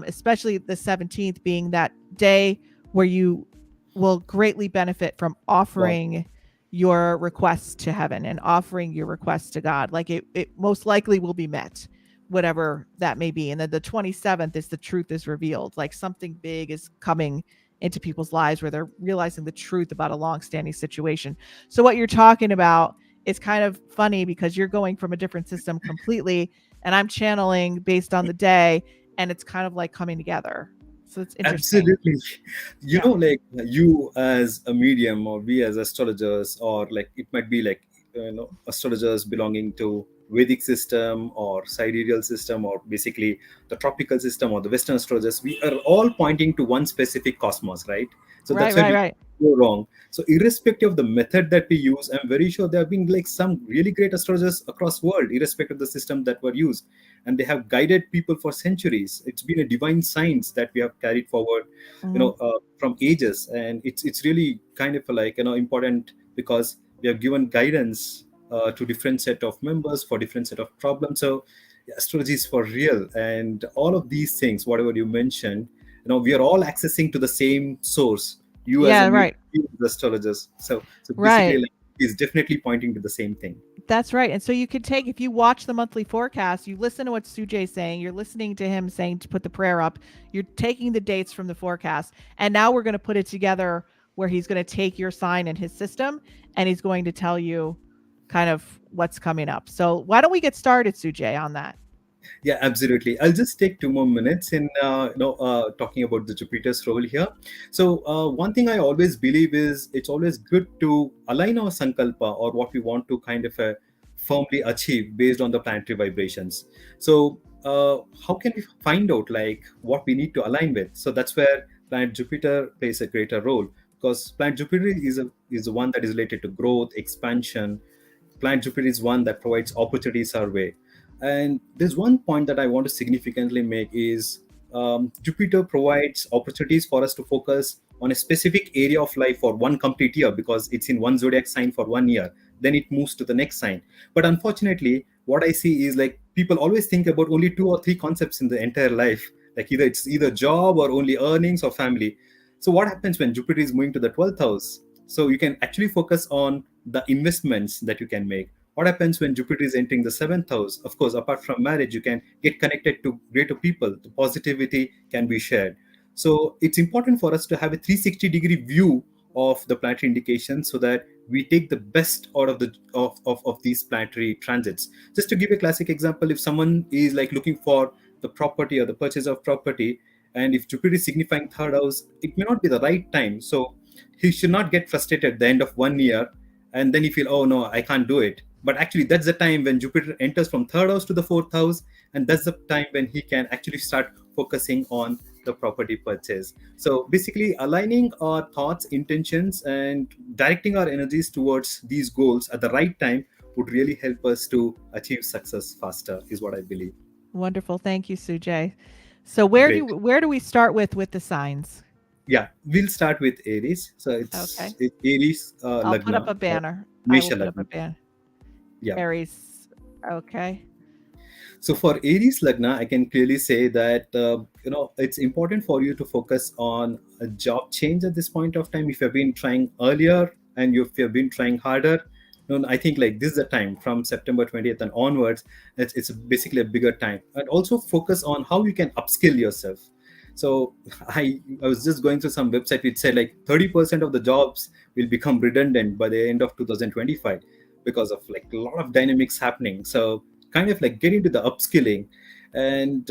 especially the 17th being that day where you will greatly benefit from wow, offering your requests to heaven and offering your requests to God. Like it most likely will be met, whatever that may be. And then the 27th is the truth is revealed. Like something big is coming into people's lives where they're realizing the truth about a long-standing situation. So what you're talking about is kind of funny because you're going from a different system completely and I'm channeling based on the day and it's kind of like coming together. So it's interesting. absolutely. Yeah. Like you as a medium, or we as astrologers, or like it might be like, astrologers belonging to Vedic system or sidereal system, or basically the tropical system or the Western astrologers, we are all pointing to one specific cosmos, right? So Right, that's where right, we right. go wrong. So irrespective of the method that we use, I'm very sure there have been like some really great astrologers across world, irrespective of the system that were used, and they have guided people for centuries. It's been a divine science that we have carried forward, Mhm. from ages, and it's really kind of like, important, because we have given guidance to different set of members for different set of problems. So yeah, astrology is for real, and all of these things, whatever you mentioned, we are all accessing to the same source. You as a Yeah, medium, right. you as astrologers. So basically, Right. like, is definitely pointing to the same thing. That's right. And so you could take, if you watch the monthly forecast, you listen to what Sujay's saying, you're listening to him saying to put the prayer up, you're taking the dates from the forecast. And now we're going to put it together where he's going to take your sign in his system and he's going to tell you kind of what's coming up. So why don't we get started, Sujay, on that? Yeah, absolutely. I'll just take 2 more minutes in talking about the Jupiter's role here. So one thing I always believe is it's always good to align our sankalpa, or what we want to kind of firmly achieve, based on the planetary vibrations. So how can we find out like what we need to align with? So that's where planet Jupiter plays a greater role, because planet Jupiter is the one that is related to growth, expansion. Planet Jupiter is one that provides opportunities our way. And there's one point that I want to significantly make is, Jupiter provides opportunities for us to focus on a specific area of life for one complete year, because it's in one zodiac sign for 1 year. Then it moves to the next sign. But unfortunately, what I see is like people always think about only two or three concepts in the entire life. like it's either job or only earnings or family. So what happens when Jupiter is moving to the 12th house? So you can actually focus on the investments that you can make. What happens when Jupiter is entering the 7th house? Of course, apart from marriage, you can get connected to greater people. The positivity can be shared. So it's important for us to have a 360-degree view of the planetary indications so that we take the best out of of these planetary transits. Just to give a classic example, if someone is like looking for the property or the purchase of property, and if Jupiter is signifying third house, it may not be the right time. So he should not get frustrated at the end of 1 year, and then he feel, oh no, I can't do it. But actually, that's the time when Jupiter enters from third house to the fourth house, and that's the time when he can actually start focusing on the property purchase. So basically, aligning our thoughts, intentions, and directing our energies towards these goals at the right time would really help us to achieve success faster, is what I believe. Wonderful. Thank you, Sujay. So Great. where do we start with the signs? Yeah, we'll start with Aries. So Okay. it's Aries I'll put up Lagna a or banner. I will Mesha put up a Lagna. banner. Yeah. Aries. Okay. So for Aries Lagna, I can clearly say that it's important for you to focus on a job change at this point of time. If you've been trying earlier and if you've been trying harder, I think like this is the time from September 20th and onwards. It's basically a bigger time, and also focus on how you can upskill yourself. So I was just going through some website which said like 30% of the jobs will become redundant by the end of 2025 because of like a lot of dynamics happening. So kind of like get into the upskilling, and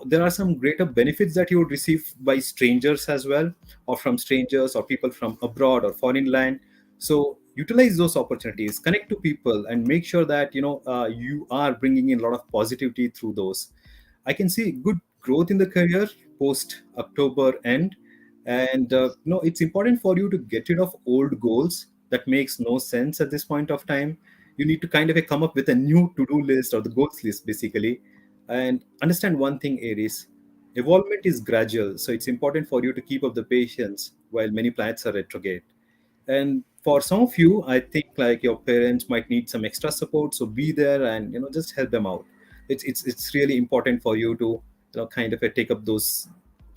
there are some greater benefits that you would receive by strangers as well, or from strangers or people from abroad or foreign land. So utilize those opportunities, connect to people, and make sure that you are bringing in a lot of positivity through those. I can see good growth in the career post October end, and it's important for you to get rid of old goals that makes no sense at this point of time. You need to kind of come up with a new to-do list or the goals list basically, and understand one thing, Aries. Evolvement is gradual, so it's important for you to keep up the patience while many planets are retrograde. And for some of you, I think like your parents might need some extra support, so be there and just help them out. It's really important for you to kind of take up those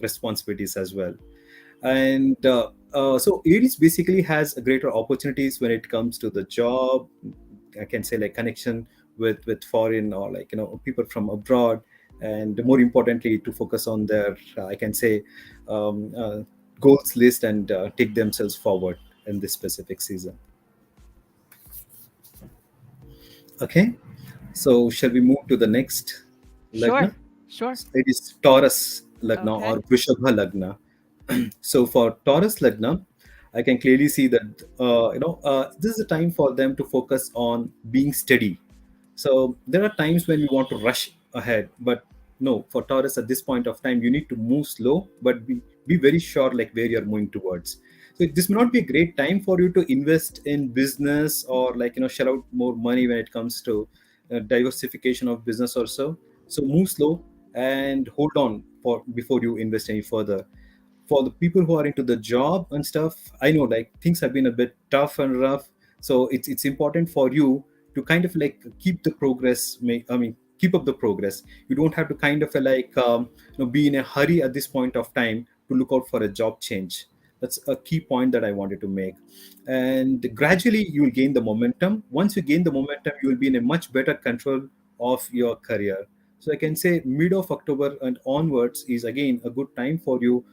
responsibilities as well. And so Aries basically has greater opportunities when it comes to the job. I can say like connection with foreign or like people from abroad, and more importantly to focus on their I can say goals list, and take themselves forward in this specific season. Okay, so shall we move to the next Sure. lagna? Sure. It is Taurus lagna Okay. or Vrishabha lagna. So for Taurus lagna, I can clearly see that this is a time for them to focus on being steady. So there are times when we want to rush ahead, but no, for Taurus at this point of time, you need to move slow, but be very sure like where you're moving towards. So this may not be a great time for you to invest in business or like shell out more money when it comes to diversification of business or so. So move slow and hold on for before you invest any further. For the people who are into the job and stuff, I know like things have been a bit tough and rough. So it's important for you to kind of like keep the progress, keep up the progress. You don't have to kind of be in a hurry at this point of time to look out for a job change. That's a key point that I wanted to make. And gradually you will gain the momentum. Once you gain the momentum, you will be in a much better control of your career. So I can say mid of October and onwards is again a good time for you,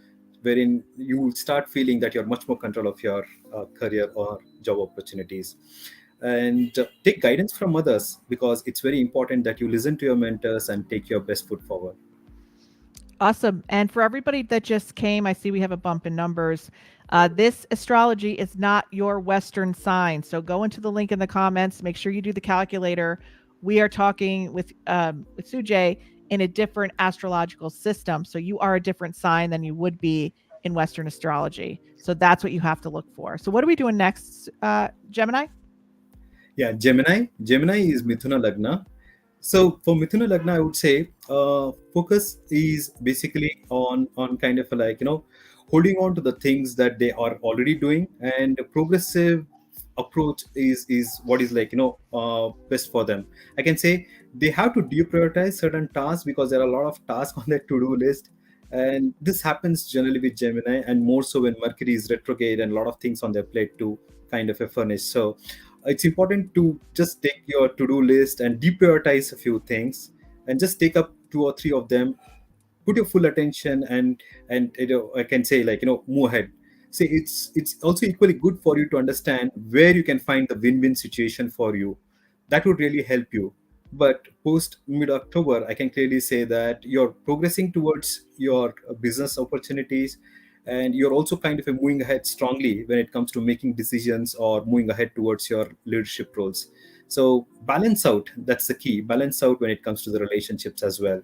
wherein you will start feeling that you're much more control of your career or job opportunities. And take guidance from others, because it's very important that you listen to your mentors and take your best foot forward. Awesome. And for everybody that just came, I see we have a bump in numbers. This astrology is not your Western sign. So go into the link in the comments. Make sure you do the calculator. We are talking with Sujay in a different astrological system. So you are a different sign than you would be in Western astrology. So that's what you have to look for. So what are we doing next, Gemini? Yeah, Gemini is Mithuna Lagna. So for Mithuna Lagna, I would say focus is basically on kind of like holding on to the things that they are already doing, and a progressive approach is what is like best for them. I can say they have to deprioritize certain tasks because there are a lot of tasks on their to-do list, And this happens generally with Gemini, and more so when Mercury is retrograde and a lot of things on their plate to kind of furnish. So it's important to just take your to-do list and deprioritize a few things and just take up two or three of them, put your full attention, and I can say, like, move ahead. See, it's also equally good for you to understand where you can find the win-win situation for you. That would really help you. But post mid October, I can clearly say that you're progressing towards your business opportunities, and you're also kind of moving ahead strongly when it comes to making decisions or moving ahead towards your leadership roles. So balance out, that's the key. Balance out when it comes to the relationships as well.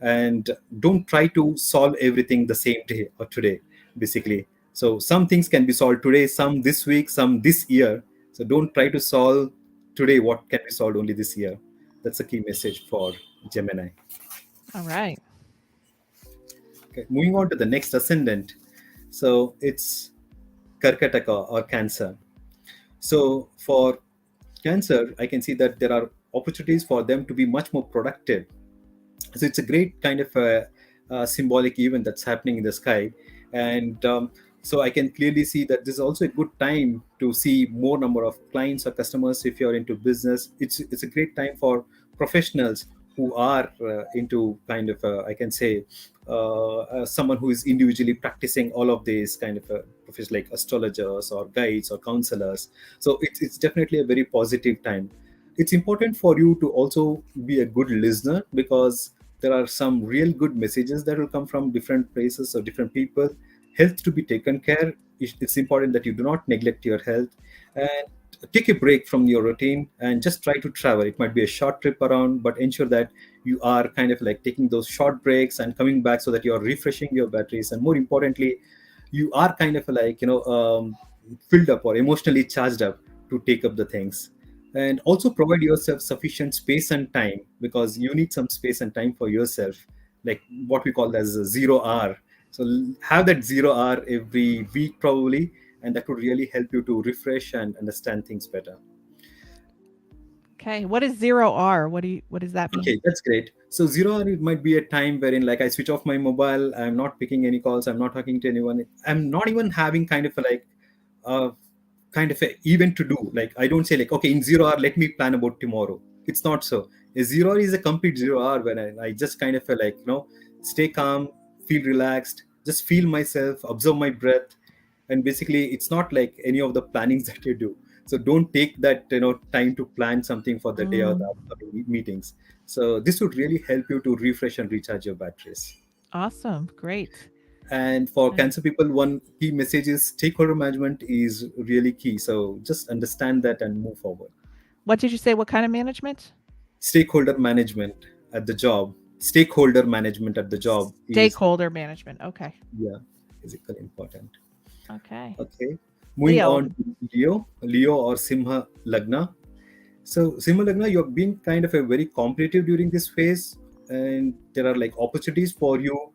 And don't try to solve everything the same day or today, basically. So some things can be solved today, some this week, some this year. So don't try to solve today what can be solved only this year. That's a key message for Gemini. All right. Okay, moving on to the next ascendant. So it's Karkataka or Cancer. So for Cancer, I can see that there are opportunities for them to be much more productive. So it's a great kind of symbolic event that's happening in the sky. And so I can clearly see that this is also a good time to see more number of clients or customers. If you're into business, it's a great time for professionals who are into kind of I can say someone who is individually practicing all of these kind of professions, like astrologers or guides or counselors. So it's definitely a very positive time. It's important for you to also be a good listener, because there are some real good messages that will come from different places or different people. Health to be taken care. It's important that you do not neglect your health, and take a break from your routine and just try to travel. It might be a short trip around, but ensure that you are kind of like taking those short breaks and coming back so that you're refreshing your batteries, and more importantly, you are kind of like filled up or emotionally charged up to take up the things. And also provide yourself sufficient space and time, because you need some space and time for yourself, like what we call as a 0 hour. So have that 0 hour every week probably, and that would really help you to refresh and understand things better. Okay. What is 0R? What does that mean? Okay, that's great. So 0 hour, it might be a time wherein like I switch off my mobile, I'm not picking any calls, I'm not talking to anyone, I'm not even having kind of a like uh, kind of a event to do. Like I don't say like, okay, in 0 hour let me plan about tomorrow. It's not so. A 0 hour is a complete 0 hour when I just kind of like stay calm, feel relaxed, just feel myself, observe my breath. And basically it's not like any of the plannings that you do. So don't take that time to plan something for the day or the Mm, upcoming meetings. So this would really help you to refresh and recharge your batteries. awesome. Great. And for Uh, Cancer people, one key message is stakeholder management is really key. So just understand that and move forward. what did you say? What kind of management? Stakeholder management at the job. Stakeholder management at the job is, Stakeholder management. Okay. yeah, physically important. Okay. Okay. Moving Leo. on to Leo or Simha Lagna. So Simha Lagna, you're being kind of a very competitive during this phase, and there are like opportunities for you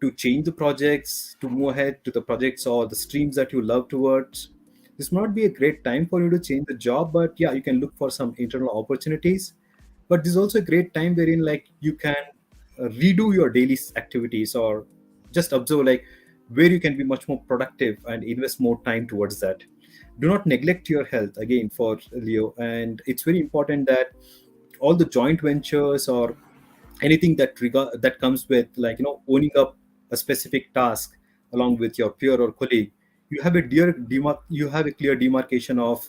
to change the projects, to move ahead to the projects or the streams that you love towards. This might not be a great time for you to change the job, but yeah, you can look for some internal opportunities. But this is also a great time wherein like you can redo your daily activities, or just observe like where you can be much more productive and invest more time towards that. Do not neglect your health again for Leo, and it's very important that all the joint ventures or anything that comes with like owning up a specific task along with your peer or colleague, you have a clear demarcation of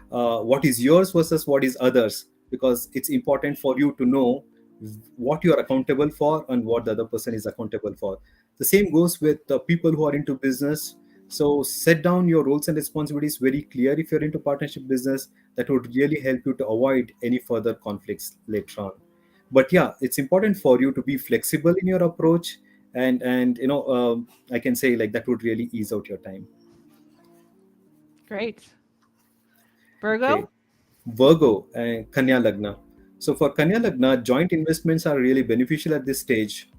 what is yours versus what is others, because it's important for you to know what you are accountable for and what the other person is accountable for. The same goes with the people who are into business. So set down your roles and responsibilities very clear if you're into partnership business. That would really help you to avoid any further conflicts later on. But yeah, it's important for you to be flexible in your approach, and I can say like that would really ease out your time. Great. Okay. Virgo. Virgo and Kanya Lagna. So for Kanya Lagna, joint investments are really beneficial at this stage.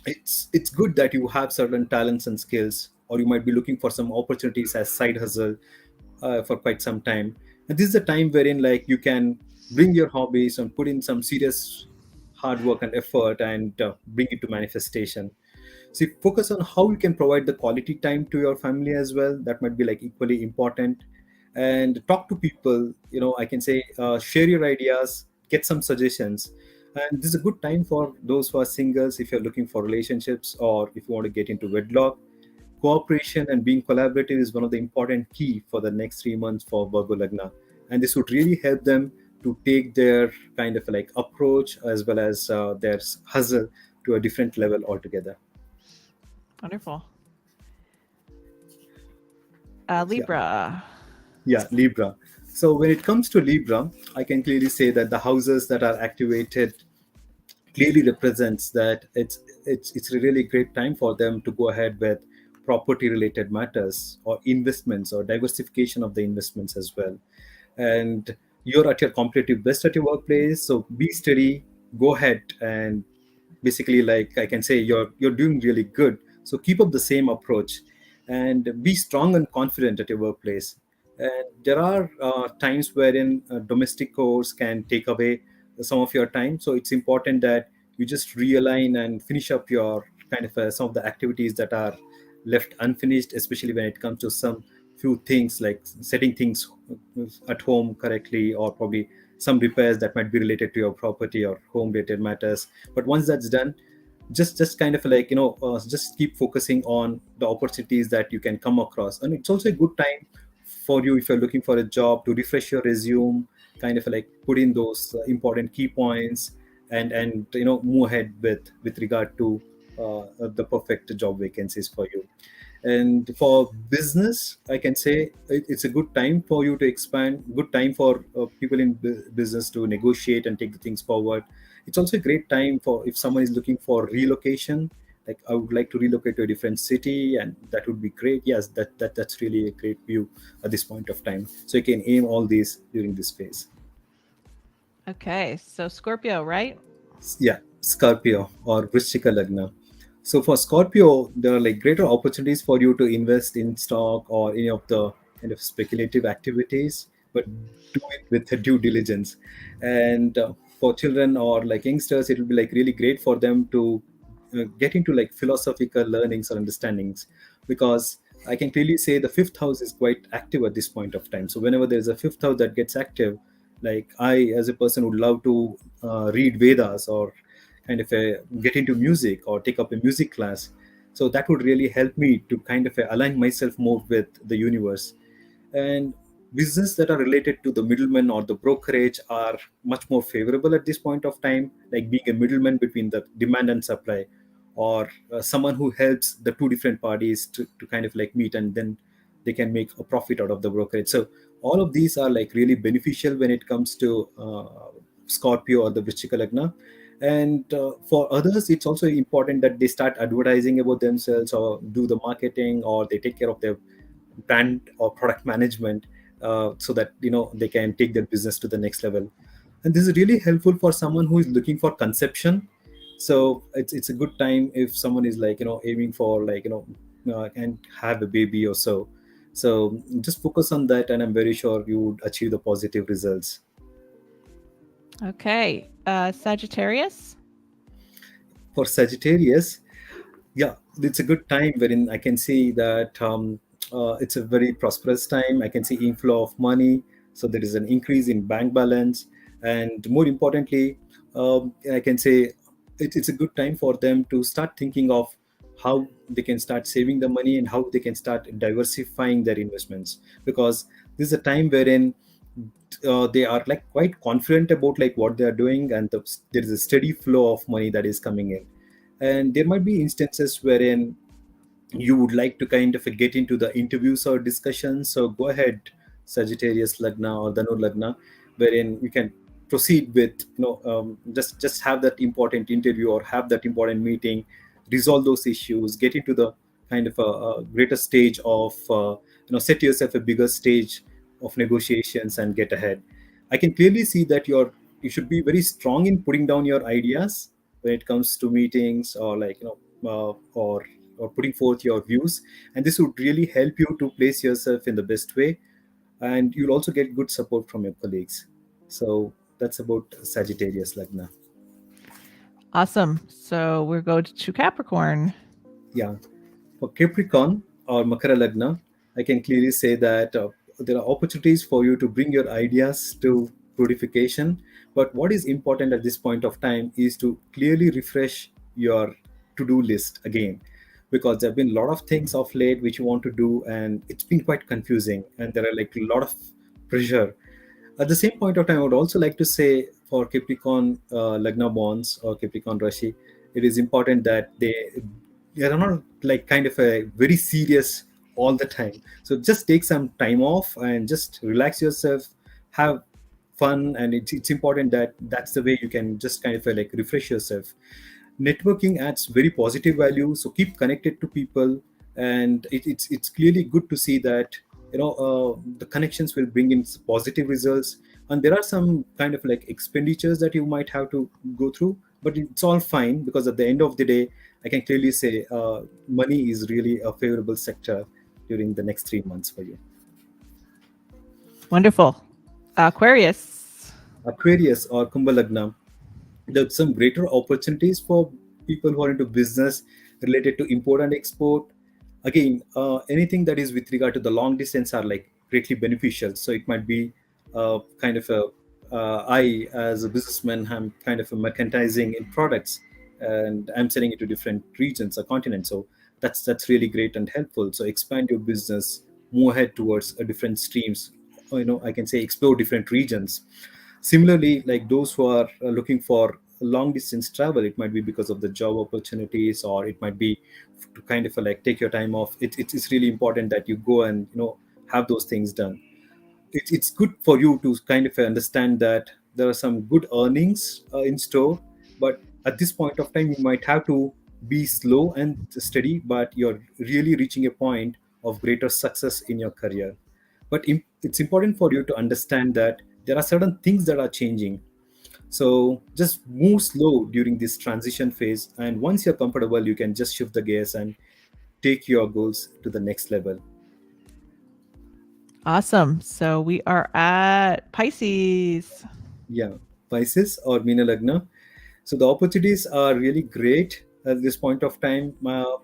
It's good that you have certain talents and skills, or you might be looking for some opportunities as side hustle for quite some time. And this is a time wherein like you can bring your hobbies and put in some serious hard work and effort, and bring it to manifestation. So focus on how you can provide the quality time to your family as well. That might be like equally important. And talk to people. I can say share your ideas, get some suggestions. And this is a good time for those who are singles, if you're looking for relationships or if you want to get into wedlock. Cooperation and being collaborative is one of the important key for the next 3 months for Virgo Lagna, and this would really help them to take their kind of like approach as well as their hustle to a different level altogether. Wonderful. Yeah, Libra. yeah, Libra. So when it comes to Libra, I can clearly say that the houses that are activated clearly represents that it's a really great time for them to go ahead with property related matters or investments or diversification of the investments as well. And you're at your competitive best at your workplace, so be steady, go ahead, and basically, like I can say, you're doing really good, so keep up the same approach and be strong and confident at your workplace. And there are times wherein domestic chores can take away some of your time, so it's important that you just realign and finish up your kind of some of the activities that are left unfinished, especially when it comes to some few things like setting things at home correctly, or probably some repairs that might be related to your property or home related matters. But once that's done, just kind of like just keep focusing on the opportunities that you can come across. And it's also a good time for you, if you're looking for a job, to refresh your resume, kind of like put in those important key points, and move ahead with regard to the perfect job vacancies for you. And for business, I can say it's a good time for you to expand, good time for people in business to negotiate and take the things forward. It's also a great time for if someone is looking for relocation, like I would like to relocate to a different city, and that would be great. Yes, that's really a great view at this point of time, so you can aim all these during this phase. Okay, so Scorpio, right? Yeah, Scorpio or Vrishchika Lagna. So for Scorpio, there are like greater opportunities for you to invest in stock or any of the kind of speculative activities, but do it with the due diligence. And for children or like youngsters, it will be like really great for them to get into like philosophical learnings or understandings, because I can clearly say the fifth house is quite active at this point of time. So whenever there's a fifth house that gets active, like I as a person would love to read Vedas or kind of get into music or take up a music class. So that would really help me to kind of align myself more with the universe. And business that are related to the middleman or the brokerage are much more favorable at this point of time, like being a middleman between the demand and supply, or someone who helps the two different parties to kind of like meet, and then they can make a profit out of the brokerage. So all of these are like really beneficial when it comes to Scorpio or the Vrishchika Lagna. And for others, it's also important that they start advertising about themselves or do the marketing, or they take care of their brand or product management, so that they can take their business to the next level. And this is really helpful for someone who is looking for conception. So it's a good time if someone is like aiming for like and have a baby or so. So just focus on that, and I'm very sure you would achieve the positive results. Okay, Sagittarius. For Sagittarius, yeah, it's a good time wherein I can see that it's a very prosperous time. I can see inflow of money, so there is an increase in bank balance. And more importantly, I can say it's a good time for them to start thinking of how they can start saving the money and how they can start diversifying their investments, because this is a time wherein they are like quite confident about like what they are doing, and there is a steady flow of money that is coming in. And there might be instances wherein you would like to kind of get into the interviews or discussions. So go ahead, Sagittarius Lagna or Dhanu Lagna, wherein you can proceed with just have that important interview or have that important meeting, resolve those issues, get into the kind of a greater stage of set yourself a bigger stage of negotiations and get ahead. I can clearly see that you should be very strong in putting down your ideas when it comes to meetings, or like or putting forth your views, and this would really help you to place yourself in the best way, and you'll also get good support from your colleagues. So that's about Sagittarius Lagna. Awesome. So we're going to Capricorn. Yeah. For Capricorn or Makara Lagna, I can clearly say that there are opportunities for you to bring your ideas to codification. But what is important at this point of time is to clearly refresh your to do list again, because there have been a lot of things of late which you want to do, and it's been quite confusing, and there are like a lot of pressure. At the same point of time, I would also like to say for Capricorn Lagna bonds or Capricorn Rashi, it is important that they are not like kind of a very serious all the time. So just take some time off and just relax yourself, have fun, and it's important that that's the way you can just kind of like refresh yourself. Networking adds very positive value, so keep connected to people, and it's clearly good to see that the connections will bring in positive results. And there are some kind of like expenditures that you might have to go through, but it's all fine, because at the end of the day, I can clearly say money is really a favorable sector during the next 3 months for you. Wonderful. Aquarius. Aquarius or Kumbh Lagna, there's some greater opportunities for people who are into business related to import and export. Again, anything that is with regard to the long distance are like greatly beneficial. So it might be kind of a I, as a businessman, I'm kind of a merchandising in products, and I'm selling it to different regions or continents. So that's really great and helpful. So expand your business, move ahead towards different streams, or, I can say explore different regions. Similarly, like those who are looking for long distance travel, it might be because of the job opportunities, or it might be to kind of like take your time off. It's really important that you go and have those things done. It's good for you to kind of understand that there are some good earnings in store, but at this point of time you might have to be slow and steady, but you're really reaching a point of greater success in your career. But it's important for you to understand that there are certain things that are changing. So just move slow during this transition phase, and once you're comfortable, you can just shift the gears and take your goals to the next level. Awesome. So we are at Pisces. Yeah, Pisces or Meena Lagna. So the opportunities are really great at this point of time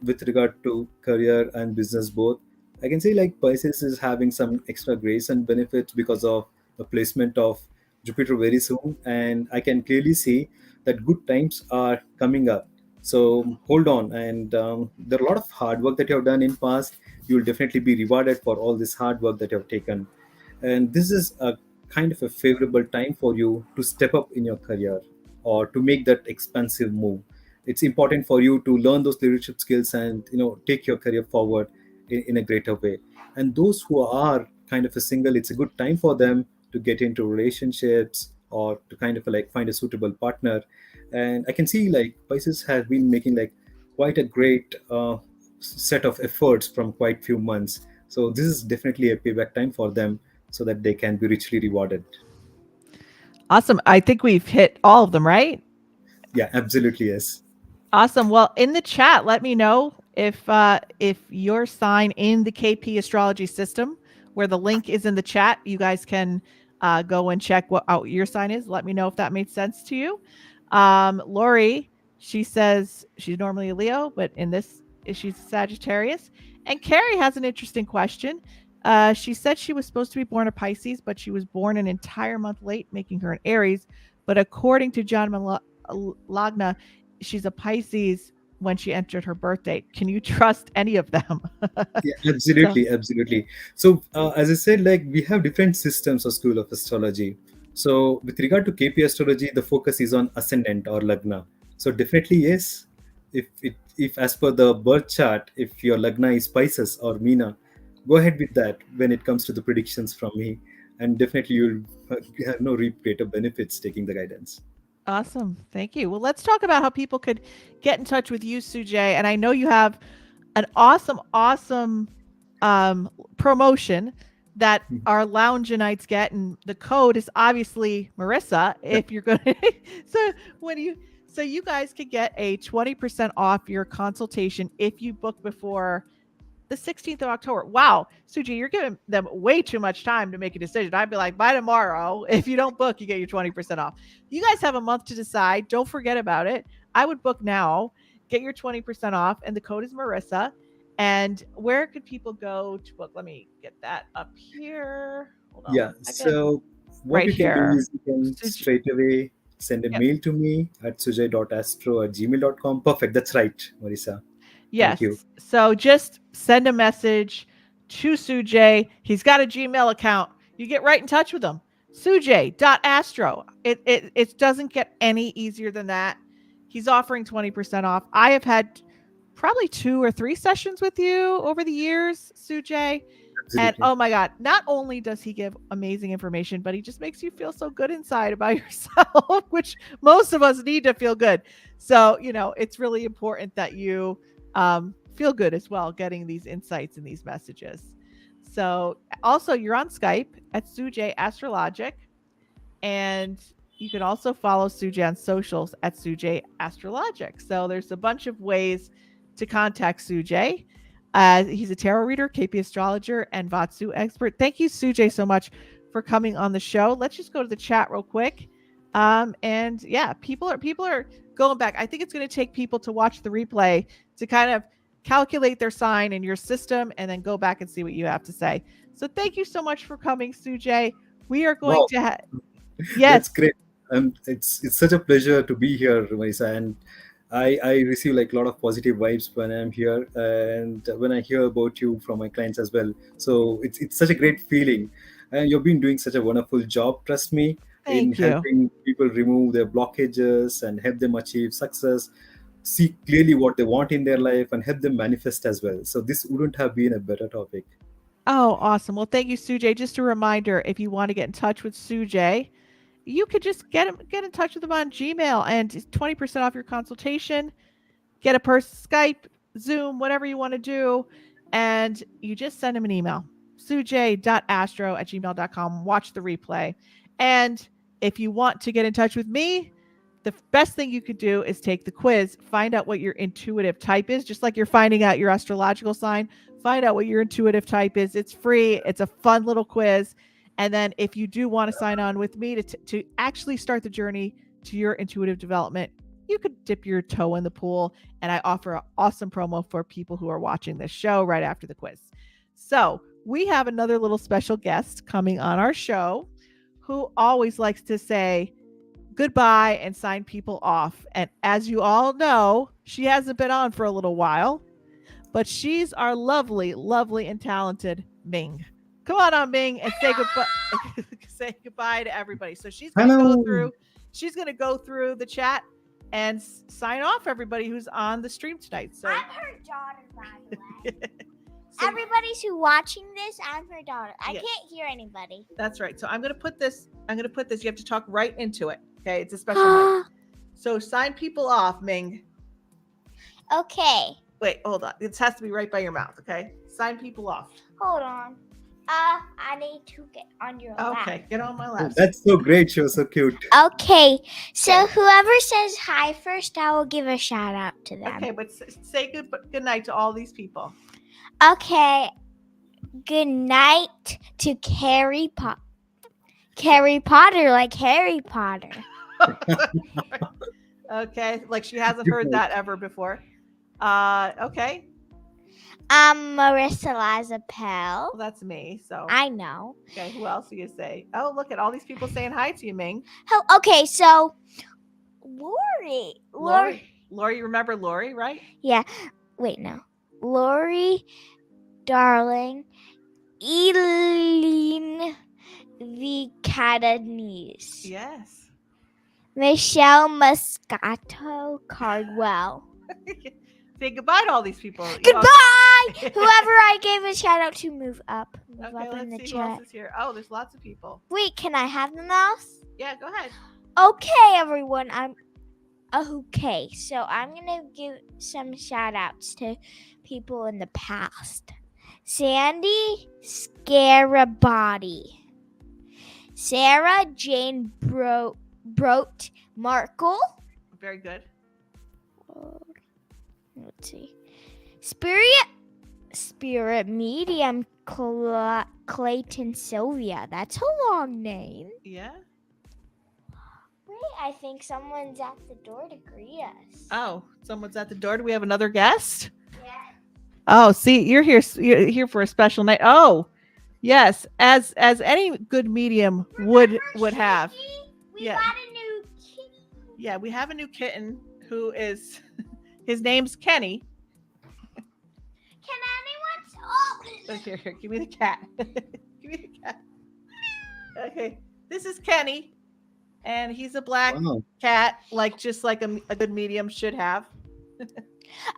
with regard to career and business both. I can say like Pisces is having some extra grace and benefits because of the placement of Jupiter very soon, and I can clearly see that good times are coming up. So hold on, and there are a lot of hard work that you have done in past. You will definitely be rewarded for all this hard work that you have taken, and this is a kind of a favorable time for you to step up in your career or to make that expansive move. It's important for you to learn those leadership skills and take your career forward in a greater way. And those who are kind of a single, it's a good time for them to get into relationships or to kind of like find a suitable partner. And I can see like Pisces has been making like quite a great set of efforts from quite few months. So this is definitely a payback time for them, so that they can be richly rewarded. Awesome. I think we've hit all of them, right? Yeah, absolutely, yes. Awesome. Well, in the chat, let me know if your sign in the KP Astrology system, where the link is in the chat, you guys can go and check what out your sign is. Let me know if that made sense to you. Lori, she says she's normally a Leo, but in this, she's a Sagittarius. And Carrie has an interesting question. She said she was supposed to be born a Pisces, but she was born an entire month late, making her an Aries. But according to John Lagna, she's a Pisces when she entered her birth date. Can you trust any of them? Yeah, So absolutely, absolutely. So as I said, like we have different systems of school of astrology. So with regard to KP astrology, the focus is on ascendant or lagna. So definitely yes, if as per the birth chart, if your lagna is Pisces or Meena, go ahead with that when it comes to the predictions from me, and definitely you'll have no reap greater benefits taking the guidance. awesome. Thank you. Well, let's talk about how people could get in touch with you, Sujay. And I know you have an awesome promotion that Mhm. our loungeites get, and the code is obviously Marissa. Yeah, If you're going to, so when you, so you guys could get a 20% off your consultation if you book before the 16th of October. Wow, Suji, you're giving them way too much time to make a decision. I'd be like, by tomorrow. If you don't book, you get your 20% off. You guys have a month to decide. Don't forget about it. I would book now. get your 20% off. And the code is Marissa. And where could people go to book? Let me get that up here. Hold on Yeah. one second. So what Right you can do here. is you can Suj- straight away send a yep. mail to me at sujay.astro@gmail.com. Perfect. That's right, Marisa. Thank you. Yes. So just send a message to Sujay. He's got a Gmail account. You get right in touch with him. Sujay.astro. It doesn't get any easier than that. He's offering 20% off. I have had probably 2 or 3 sessions with you over the years, Sujay. And Absolutely. oh my God, not only does he give amazing information, but he just makes you feel so good inside about yourself, which most of us need to feel good. So, it's really important that you feel good as well, getting these insights and these messages. So, also, you're on Skype at Sujay Astrologic, and you can also follow Sujay on socials at Sujay Astrologic. So, there's a bunch of ways to contact Sujay. He's a tarot reader, KP Astrologer, and Vatsu expert. Thank you, Sujay, so much for coming on the show. Let's just go to the chat real quick. And yeah, people are going back. I think it's going to take people to watch the replay to kind of calculate their sign in your system and then go back and see what you have to say. So thank you so much for coming, Sujay. We are going Wow. to have That's yes. great. It's such a pleasure to be here, Marisa, and I receive like a lot of positive vibes when I'm here, and when I hear about you from my clients as well. So it's such a great feeling, and you've been doing such a wonderful job. Trust me, in Thank you. helping people remove their blockages and help them achieve success, see clearly what they want in their life, and help them manifest as well. So this wouldn't have been a better topic. Oh, awesome. Well, thank you, Sujay. Just a reminder, if you want to get in touch with Sujay, you could just get in touch with him on Gmail and 20% off your consultation. Get a Skype, Zoom, whatever you want to do, and you just send him an email. Sujay.astro@gmail.com. Watch the replay. And if you want to get in touch with me, the best thing you could do is take the quiz, find out what your intuitive type is, just like you're finding out your astrological sign. Find out what your intuitive type is. It's free. It's a fun little quiz. And then if you do want to sign on with me to actually start the journey to your intuitive development, you could dip your toe in the pool. And I offer an awesome promo for people who are watching this show right after the quiz. So we have another little special guest coming on our show who always likes to say goodbye and sign people off. And as you all know, she hasn't been on for a little while, but she's our lovely, lovely, and talented Ming. Come on, Ming, and say goodbye. Say goodbye to everybody. So she's going to go Hello. through. She's going to go through the chat and sign off everybody who's on the stream tonight. So I'm her daughter, by the way. so, Everybody's who watching this, I'm her daughter. I Yes. can't hear anybody. that's right. So I'm going to put this. You have to talk right into it. Okay, it's a special mic. So sign people off, Ming. Okay, Wait, hold on. It has to be right by your mouth. Okay, sign people off. hold on. I need to get on your lap. Okay, get on my lap. That's so great. You're so cute. Okay, so whoever says hi first, I will give a shout out to them. Okay, but say good night to all these people. Okay, good night to Carrie Potter, like Harry Potter. Okay, like she hasn't heard that ever before. Okay, I'm Marisa Liza Pell. well, that's me. So I know. okay, who else do you say? Oh, look at all these people saying hi to you, Ming. Okay, so Lori. Lori, you remember Lori, right? Yeah. Wait, no. Lori, darling, Eileen, the Catanese. Yes. Michelle Moscato Cardwell. Say goodbye to all these people. Goodbye! Whoever I gave a shout out to, move up. Move Okay, up in the let's see who else chat. is here. Oh, there's lots of people. Wait, can I have the mouse? Yeah, go ahead. Okay, everyone. Okay, so I'm gonna give some shout outs to people in the past. Sandy Scarabati, Sarah Jane Brote Markle. Very good. Let's see. Spirit Medium Clayton Sylvia. That's a long name. Yeah. Wait, I think someone's at the door to greet us. Oh, someone's at the door. Do we have another guest? Yeah. Oh, see, you're here for a special night. Oh, yes, as any good medium would have. We Yeah. got a new kitty. Yeah, we have a new kitten who is his name's Kenny. Can anyone? Oh. Look here, give me the cat. Give me the cat. Okay, this is Kenny, and he's a black Wow. cat, just like a good medium should have.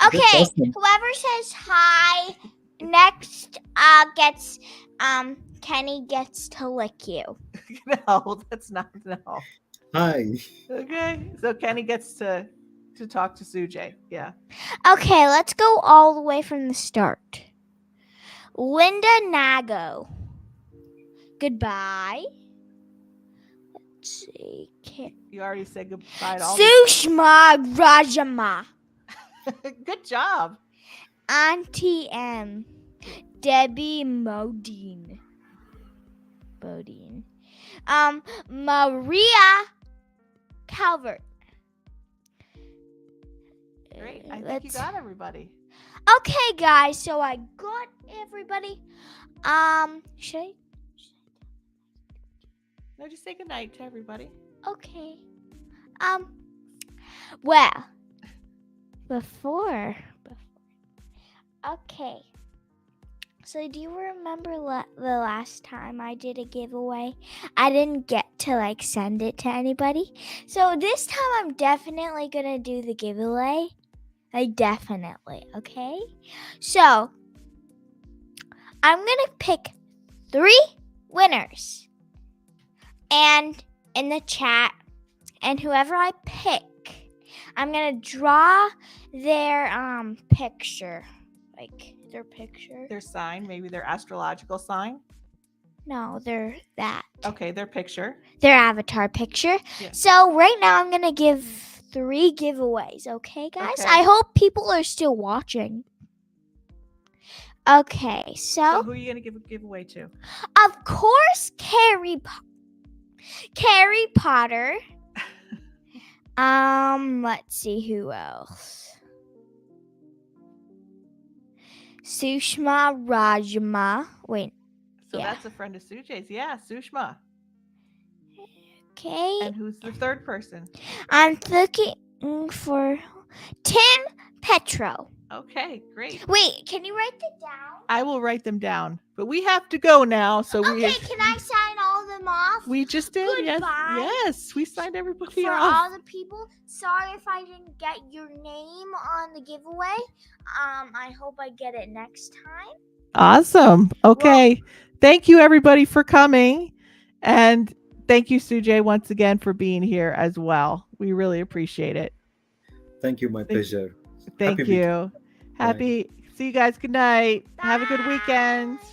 Okay, awesome. whoever says hi next gets Kenny gets to lick you. No, that's not no. Hi. Okay, so Kenny gets to talk to Sujay. Yeah. Okay, let's go all the way from the start. Linda Nago. Goodbye. Let's see. You already said goodbye to all these. Sushma Rajama. Good job. Auntie M. Debbie Modine. Maria Calvert. Great. I think you got everybody. Okay, guys. So I got everybody. Should I? No, just say goodnight to everybody. Okay. Well, before. Okay. So do you remember the last time I did a giveaway? I didn't get to send it to anybody. So this time I'm definitely going to do the giveaway. Definitely, okay? So I'm going to pick 3 winners. And in the chat, and whoever I pick, I'm going to draw their picture. Their picture. Their sign, maybe their astrological sign. No, they're that. Okay, their picture. Their avatar picture. Yeah. So right now I'm going to give 3 giveaways, okay, guys? Okay. I hope people are still watching. Okay, So who are you going to give a giveaway to? of course, Carrie Potter. Let's see who else. Sushma Rajama. Wait. So Yeah. that's a friend of Sujay's. Yeah, Sushma. Okay. And who's the third person? I'm looking for Tim Petro. Okay, great. Wait, can you write that down? I will write them down. But we have to go now. So Okay, can I sign all of them off? We just did. Yes. Goodbye. Yes, we signed everybody For off. all the people, sorry if I didn't get your name on the giveaway. I hope I get it next time. Awesome. Okay. Thank you everybody for coming. And thank you, Sujay, once again for being here as well. We really appreciate it. Thank you. My pleasure. Thank Happy you. weekend. See you guys. Good night. Have a good weekend. Bye.